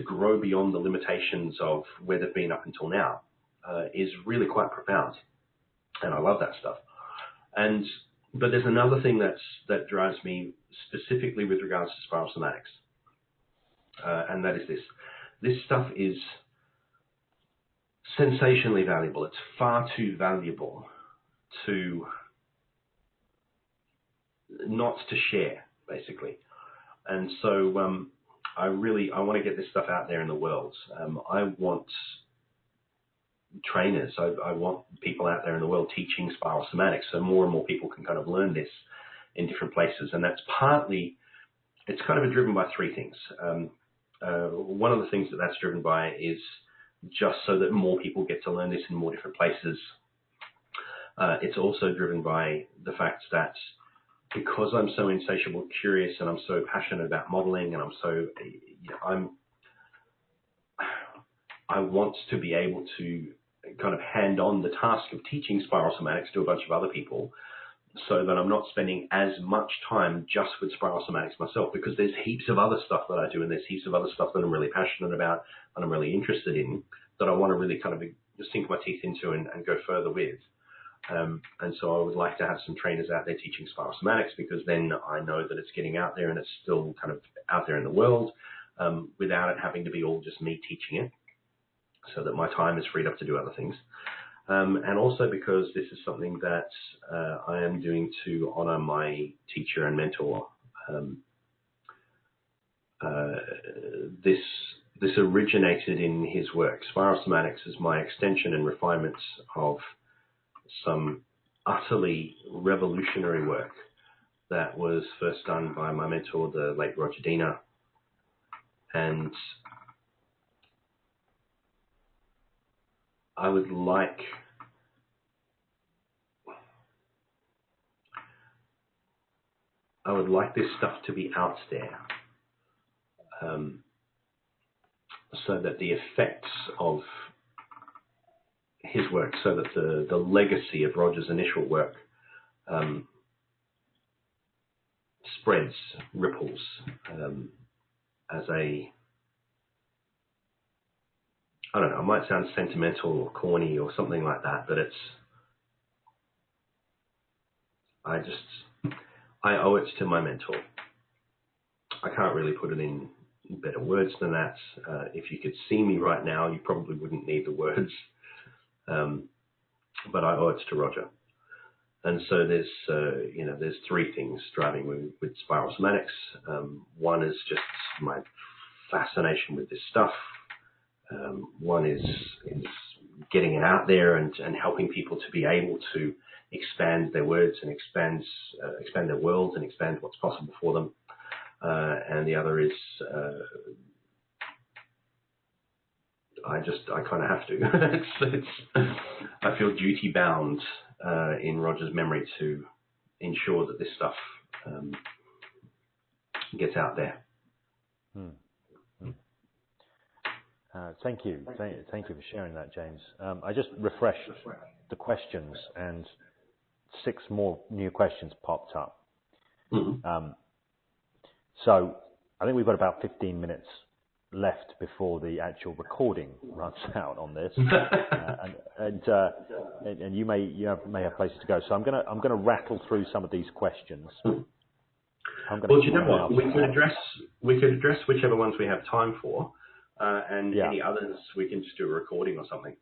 B: grow beyond the limitations of where they've been up until now, is really quite profound. And I love that stuff. But there's another thing that drives me specifically with regards to Spiral Somatics, and that is this. This stuff is sensationally valuable. It's far too valuable to not to share, basically. And so I want to get this stuff out there in the world. I want trainers, I want people out there in the world teaching Spiral Somatics, so more and more people can kind of learn this in different places. And that's partly, it's kind of driven by three things. One of the things that's driven by is just so that more people get to learn this in more different places. It's also driven by the fact that because I'm so insatiable curious and I'm so passionate about modeling, and I'm so, I want to be able to kind of hand on the task of teaching spiral somatics to a bunch of other people, so that I'm not spending as much time just with spiral somatics myself, because there's heaps of other stuff that I do, and there's heaps of other stuff that I'm really passionate about and I'm really interested in, that I want to really kind of sink my teeth into and go further with. And so I would like to have some trainers out there teaching spiral somatics, because then I know that it's getting out there and it's still kind of out there in the world, without it having to be all just me teaching it, so that my time is freed up to do other things. And also because this is something that I am doing to honor my teacher and mentor. This originated in his work. Spiral somatics is my extension and refinements of some utterly revolutionary work that was first done by my mentor, the late Roger Diener. And I would like this stuff to be out there, so that the effects of his work, so that the legacy of Roger's initial work spreads, ripples, as a, I don't know, it might sound sentimental or corny or something like that, but I owe it to my mentor. I can't really put it in better words than that. If you could see me right now, you probably wouldn't need the words. But I owe it to Roger. And so there's three things driving with spiral somatics. One is just my fascination with this stuff. One is getting it out there and helping people to be able to expand their words and expand their world and expand what's possible for them. And the other is I kind of have to. I feel duty bound in Roger's memory to ensure that this stuff gets out there.
A: Thank you. Thank you for sharing that, James. I just refreshed the questions, and 6 more new questions popped up. Mm-hmm. So I think we've got about 15 minutes left before the actual recording runs out on this, and you may have places to go. So I'm gonna rattle through some of these questions.
B: Well, do you know what? We could address whichever ones we have time for, and any others we can just do a recording or something.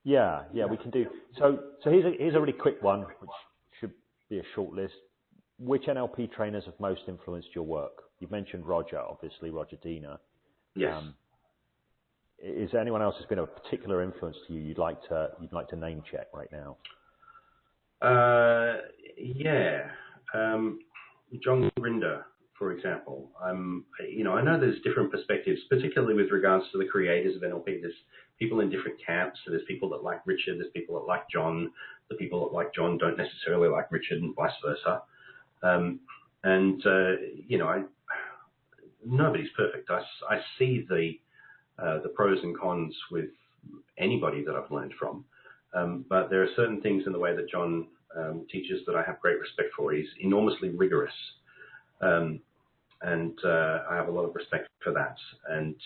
A: Yeah, we can do. So here's a really quick one, which should be a short list. Which NLP trainers have most influenced your work? You've mentioned Roger, obviously, Roger Diener.
B: Yes.
A: Is there anyone else who's been a particular influence to you you'd like to name check right now?
B: John Grinder, for example. I know there's different perspectives, particularly with regards to the creators of NLP. There's people in different camps. So there's people that like Richard, there's people that like John. The people that like John don't necessarily like Richard, and vice versa. Nobody's perfect. I see the pros and cons with anybody that I've learned from. But there are certain things in the way that John teaches that I have great respect for. He's enormously rigorous. And I have a lot of respect for that. And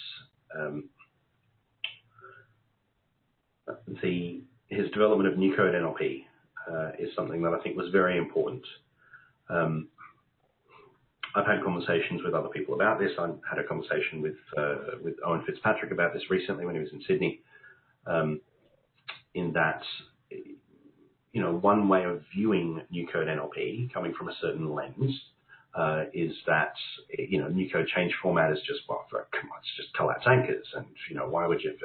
B: his development of New Code NLP is something that I think was very important. I've had conversations with other people about this. I had a conversation with Owen Fitzpatrick about this recently when he was in Sydney. In that, one way of viewing New Code NLP, coming from a certain lens, is that New Code change format is just it's just collapse anchors, and why would you?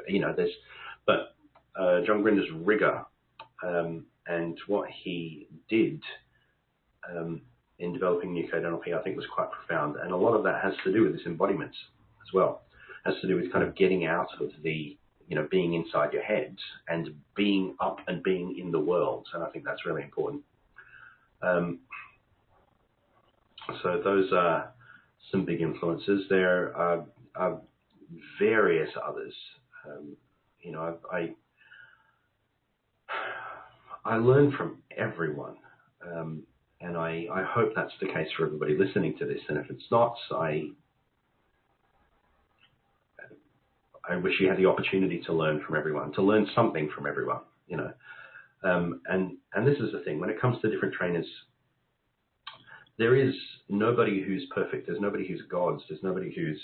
B: But John Grinder's rigor and what he did in developing New Code NLP, I think, was quite profound, and a lot of that has to do with this embodiment as well. It has to do with kind of getting out of the being inside your head and being up and being in the world. And I think that's really important. So those are some big influences. There are various others. I learn from everyone, and I hope that's the case for everybody listening to this. And if it's not, I wish you had the opportunity to learn from everyone, to learn something from everyone. And this is the thing, when it comes to different trainers, there is nobody who's perfect. There's nobody who's gods. There's nobody who's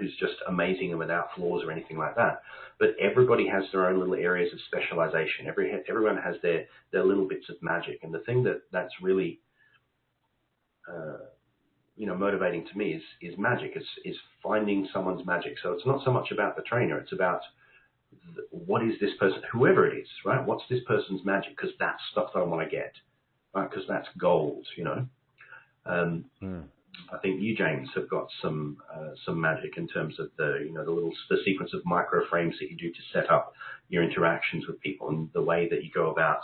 B: who's just amazing and without flaws or anything like that. But everybody has their own little areas of specialization. Everyone has their little bits of magic. And the thing that's really motivating to me is magic. Is finding someone's magic. So it's not so much about the trainer. It's about what is this person, whoever it is, right? What's this person's magic? Because that's stuff that I want to get, right? Because that's gold, I think you, James, have got some magic in terms of the sequence of micro frames that you do to set up your interactions with people, and the way that you go about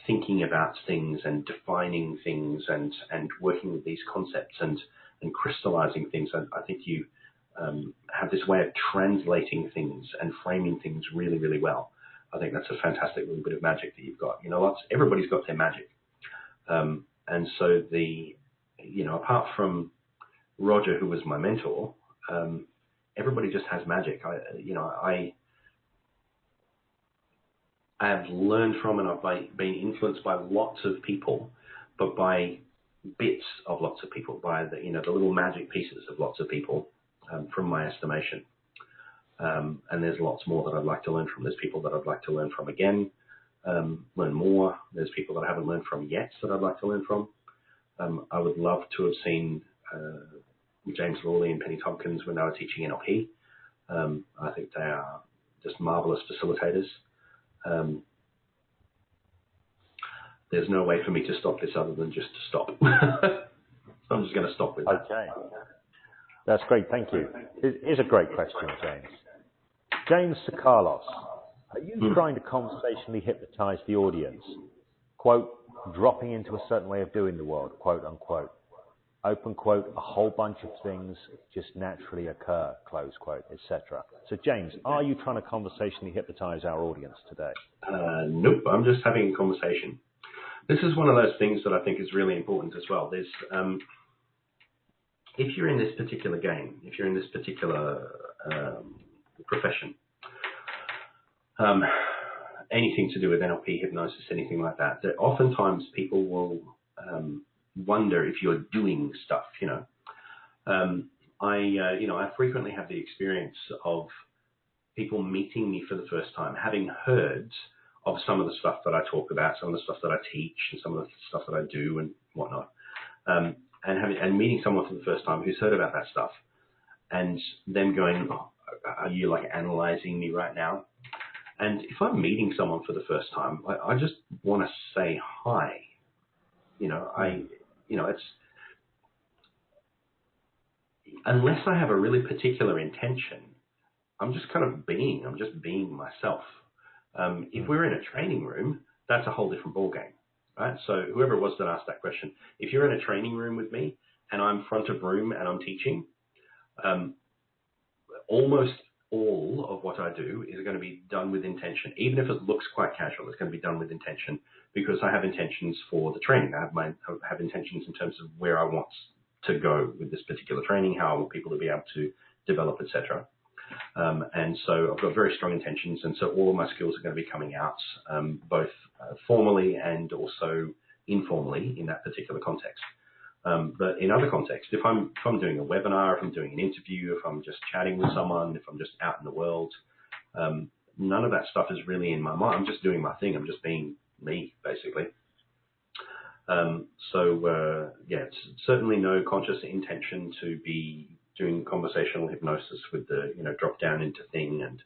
B: thinking about things and defining things and working with these concepts and crystallizing things. I think you have this way of translating things and framing things really, really well. I think that's a fantastic little bit of magic that you've got. Everybody's got their magic. And so apart from Roger, who was my mentor, everybody just has magic. I have learned from and I've been influenced by lots of people, but by bits of lots of people, by the little magic pieces of lots of people, from my estimation. And there's lots more that I'd like to learn from. There's people that I'd like to learn from again. Learn more. There's people that I haven't learned from yet that I'd like to learn from. I would love to have seen James Lawley and Penny Tompkins when they were teaching NLP. I think they are just marvelous facilitators. There's no way for me to stop this other than just to stop. So I'm just going to stop with that.
A: Okay. That's great. Thank you. Here's a great question, James. James Tsakalos. Are you trying to conversationally hypnotize the audience? Quote, dropping into a certain way of doing the world, quote unquote. Open quote, a whole bunch of things just naturally occur, close quote, etc. So James, are you trying to conversationally hypnotize our audience today?
B: Nope, I'm just having a conversation. This is one of those things that I think is really important as well. There's, if you're in this particular game, if you're in this particular profession, anything to do with NLP, hypnosis, anything like that, that oftentimes people will wonder if you're doing stuff, I frequently have the experience of people meeting me for the first time, having heard of some of the stuff that I talk about, some of the stuff that I teach, and some of the stuff that I do and whatnot, and meeting someone for the first time who's heard about that stuff, and them going, oh, are you like analyzing me right now? And if I'm meeting someone for the first time, I just want to say hi. It's, unless I have a really particular intention, I'm just being myself. If we're in a training room, that's a whole different ballgame, right? So whoever it was that asked that question, if you're in a training room with me and I'm front of room and I'm teaching, almost all of what I do is going to be done with intention. Even if it looks quite casual, it's going to be done with intention because I have intentions for the training. I have intentions in terms of where I want to go with this particular training, how I want people to be able to develop, etc. And so I've got very strong intentions, and so all of my skills are going to be coming out both formally and also informally in that particular context. But in other contexts, if I'm doing a webinar, if I'm doing an interview, if I'm just chatting with someone, if I'm just out in the world, none of that stuff is really in my mind. I'm just doing my thing. I'm just being me, basically. It's certainly no conscious intention to be doing conversational hypnosis with the, drop down into thing and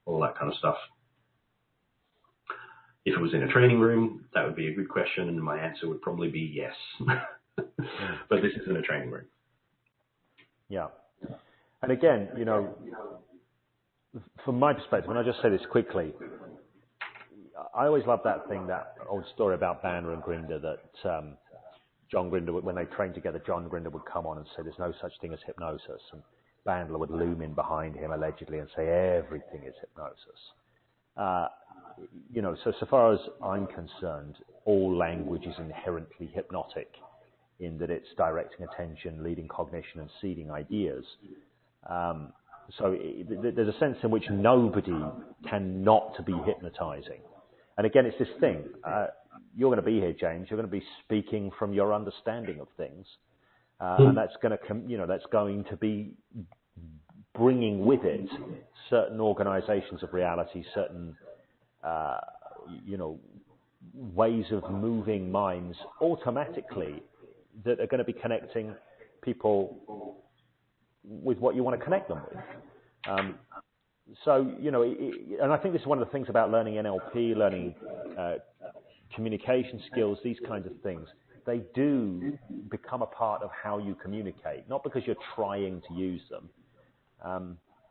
B: all that kind of stuff. If it was in a training room, that would be a good question, and my answer would probably be yes. But this isn't a training room.
A: Yeah. And again, you know, from my perspective, and I'll just say this quickly, I always love that thing, that old story about Bandler and Grinder, that John Grinder, when they trained together, John Grinder would come on and say there's no such thing as hypnosis, and Bandler would loom in behind him allegedly and say everything is hypnosis. You know, so far as I'm concerned, all language is inherently hypnotic in that it's directing attention, leading cognition, and seeding ideas. So there's a sense in which nobody can not to be hypnotizing. And again, it's this thing. You're going to be here, James. You're going to be speaking from your understanding of things, and that's going to, you know, that's going to be bringing with it certain organizations of reality, certain, you know, ways of moving minds automatically that are going to be connecting people with what you want to connect them with. So, you know, and I think this is one of the things about learning NLP, learning communication skills, these kinds of things. They do become a part of how you communicate, not because you're trying to use them.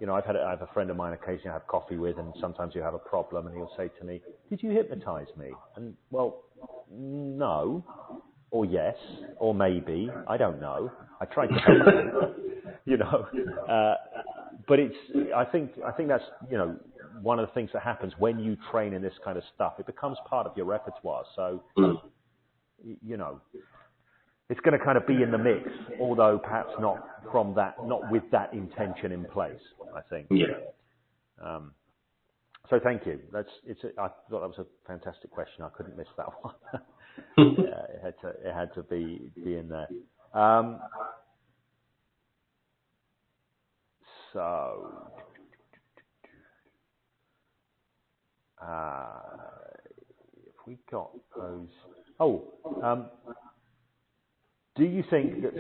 A: You know, I have a friend of mine occasionally I have coffee with, and sometimes you have a problem, and he'll say to me, "Did you hypnotize me?" And, well, no, or yes, or maybe, I don't know. I tried to help you, you know. But I think that's, you know, one of the things that happens when you train in this kind of stuff. It becomes part of your repertoire. So, you know, it's going to kind of be in the mix, although perhaps not with that intention in place, I think.
B: Yeah.
A: So thank you. I thought that was a fantastic question. I couldn't miss that one. It had to be in there. So, if we got those... do you think that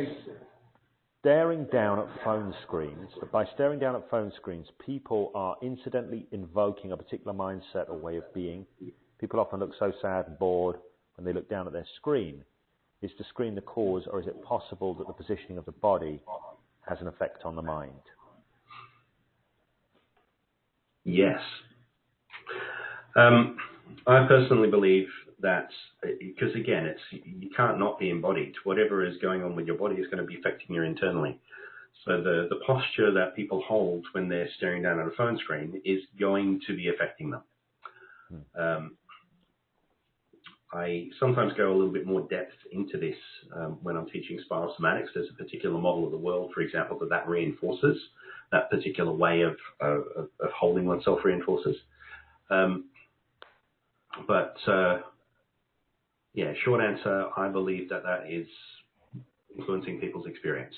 A: staring down at phone screens, that by staring down at phone screens, people are incidentally invoking a particular mindset or way of being? People often look so sad and bored when they look down at their screen. Is the screen the cause, or is it possible that the positioning of the body has an effect on the mind?
B: Yes. I personally believe that, because again, you can't not be embodied. Whatever is going on with your body is going to be affecting you internally. So the posture that people hold when they're staring down at a phone screen is going to be affecting them. I sometimes go a little bit more depth into this when I'm teaching spiral somatics. There's a particular model of the world, for example, that reinforces that particular way of holding oneself reinforces. But short answer, I believe that is influencing people's experience.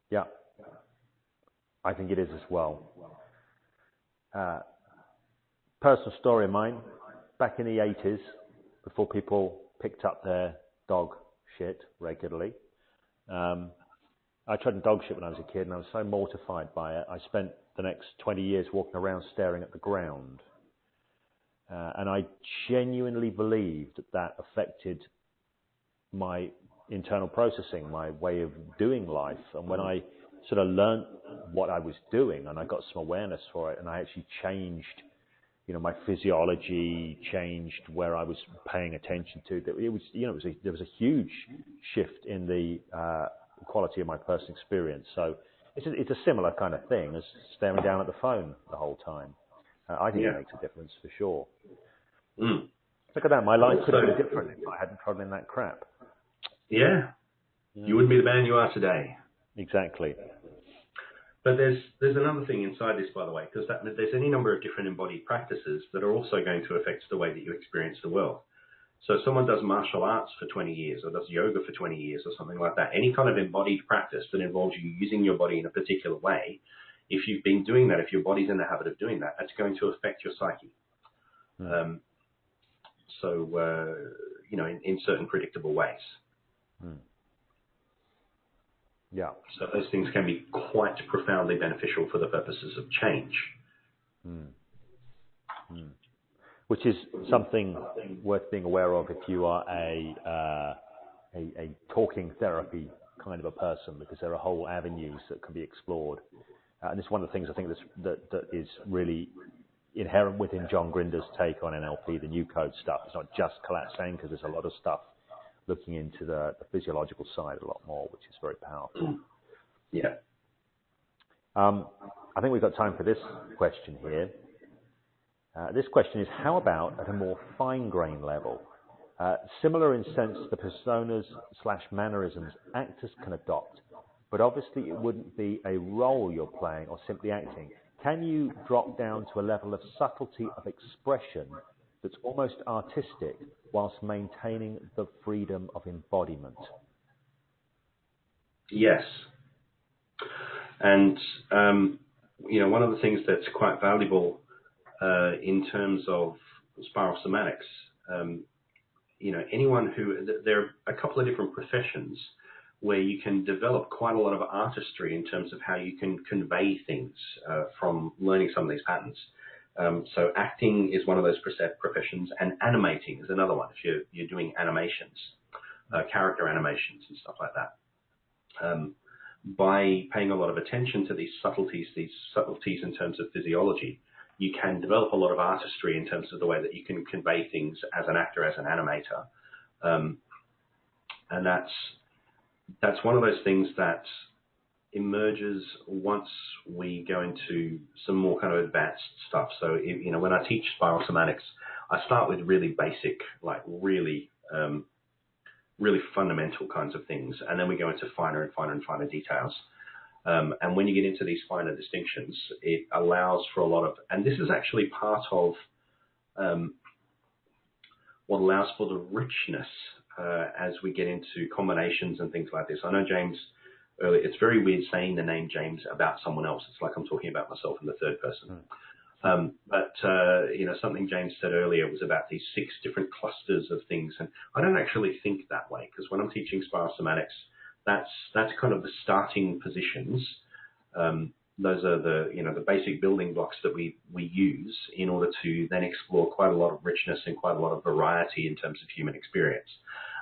A: Yeah, I think it is as well. Personal story of mine, back in the 80s, before people picked up their dog shit regularly, I tried to dog shit when I was a kid, and I was so mortified by it. I spent the next 20 years walking around staring at the ground. And I genuinely believed that affected my internal processing, my way of doing life. And when I sort of learned what I was doing, and I got some awareness for it, and I actually changed, you know, my physiology, changed where I was paying attention to. It was, you know, there was a huge shift in the quality of my personal experience. So it's a similar kind of thing as staring down at the phone the whole time. I think it makes a difference for sure. Look at that. My life could have been different if I hadn't trodden in that crap.
B: Yeah. You wouldn't be the man you are today.
A: Exactly.
B: But there's another thing inside this, by the way, because there's any number of different embodied practices that are also going to affect the way that you experience the world. So if someone does martial arts for 20 years or does yoga for 20 years or something like that, any kind of embodied practice that involves you using your body in a particular way, if you've been doing that, if your body's in the habit of doing that, that's going to affect your psyche. You know, in certain predictable ways.
A: Yeah.
B: So those things can be quite profoundly beneficial for the purposes of change.
A: Which is something worth being aware of if you are a talking therapy kind of a person, because there are whole avenues that can be explored. And it's one of the things I think that is really inherent within John Grinder's take on NLP, the new code stuff. It's not just collapsing, because there's a lot of stuff looking into the physiological side a lot more, which is very powerful.
B: Yeah.
A: I think we've got time for this question here. This question is, how about at a more fine-grained level? Similar in sense to the personas/mannerisms actors can adopt, but obviously it wouldn't be a role you're playing or simply acting. Can you drop down to a level of subtlety of expression that's almost artistic whilst maintaining the freedom of embodiment?
B: Yes. And, one of the things that's quite valuable in terms of spiral somatics, anyone there are a couple of different professions where you can develop quite a lot of artistry in terms of how you can convey things from learning some of these patterns. So acting is one of those professions, and animating is another one. If you're doing animations, character animations and stuff like that. By paying a lot of attention to these subtleties in terms of physiology, you can develop a lot of artistry in terms of the way that you can convey things as an actor, as an animator. And that's one of those things that emerges once we go into some more kind of advanced stuff. So, when I teach spiral somatics, I start with really basic, like really fundamental kinds of things, and then we go into finer and finer and finer details. And when you get into these finer distinctions, it allows for a lot of, and this is actually part of what allows for the richness as we get into combinations and things like this. I know James earlier, it's very weird saying the name James about someone else. It's like I'm talking about myself in the third person. But something James said earlier was about these 6 different clusters of things. And I don't actually think that way, because when I'm teaching spiral somatics, that's kind of the starting positions. Those are the basic building blocks that we use in order to then explore quite a lot of richness and quite a lot of variety in terms of human experience.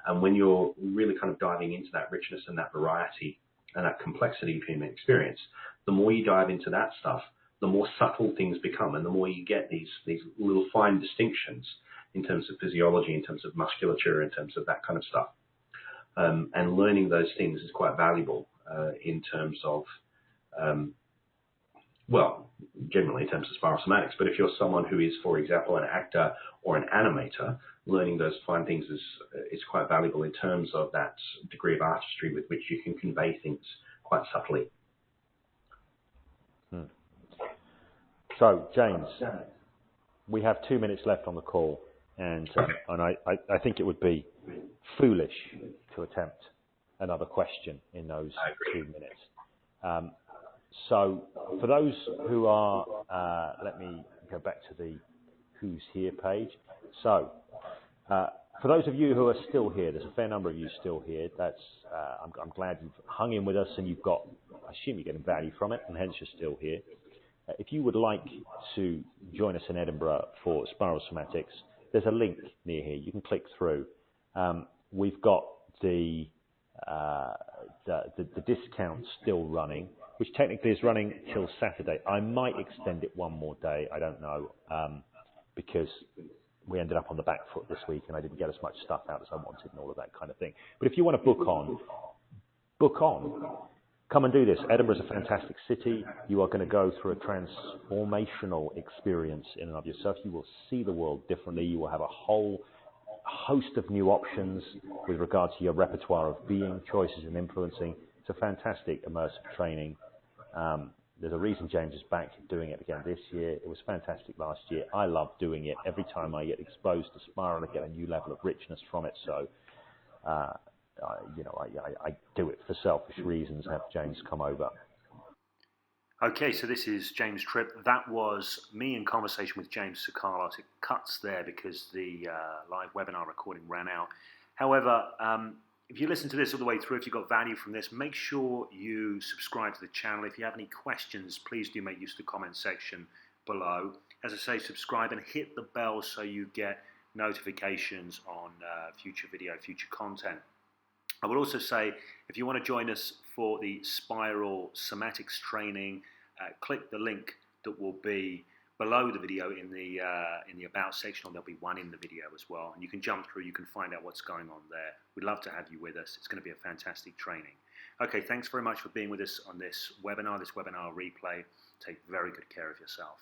B: And when you're really kind of diving into that richness and that variety and that complexity of human experience, the more you dive into that stuff, the more subtle things become, and the more you get these little fine distinctions in terms of physiology, in terms of musculature, in terms of that kind of stuff. And learning those things is quite valuable in terms of, generally in terms of spiral somatics. But if you're someone who is, for example, an actor or an animator, learning those fine things is quite valuable in terms of that degree of artistry with which you can convey things quite subtly.
A: So, James, we have 2 minutes left on the call, and I think it would be foolish to attempt another question in those 2 minutes. So, for those who are, let me go back to the Who's Here page. So, for those of you who are still here, there's a fair number of you still here. I'm glad you've hung in with us, and I assume you're getting value from it, and hence you're still here. If you would like to join us in Edinburgh for Spiral Somatics, there's a link near here. You can click through. We've got the discount still running, which technically is running till Saturday. I might extend it one more day. I don't know, because we ended up on the back foot this week, and I didn't get as much stuff out as I wanted and all of that kind of thing. But if you want to book on. Come and do this. Edinburgh is a fantastic city. You are going to go through a transformational experience in and of yourself. You will see the world differently. You will have a whole host of new options with regard to your repertoire of being, choices, and influencing. It's a fantastic immersive training. There's a reason James is back doing it again this year. It was fantastic last year. I love doing it. Every time I get exposed to Spiral, I get a new level of richness from it. So, I do it for selfish reasons, have James come over.
C: Okay, so this is James Tripp. That was me in conversation with James Tsakalos. It cuts there because the live webinar recording ran out. However, if you listen to this all the way through, if you got value from this, make sure you subscribe to the channel. If you have any questions, please do make use of the comment section below. As I say, subscribe and hit the bell so you get notifications on future video, future content. I will also say, if you want to join us for the Spiral Somatics training, click the link that will be below the video in the About section, or there'll be one in the video as well. And you can jump through, you can find out what's going on there. We'd love to have you with us. It's going to be a fantastic training. Okay, thanks very much for being with us on this webinar replay. Take very good care of yourself.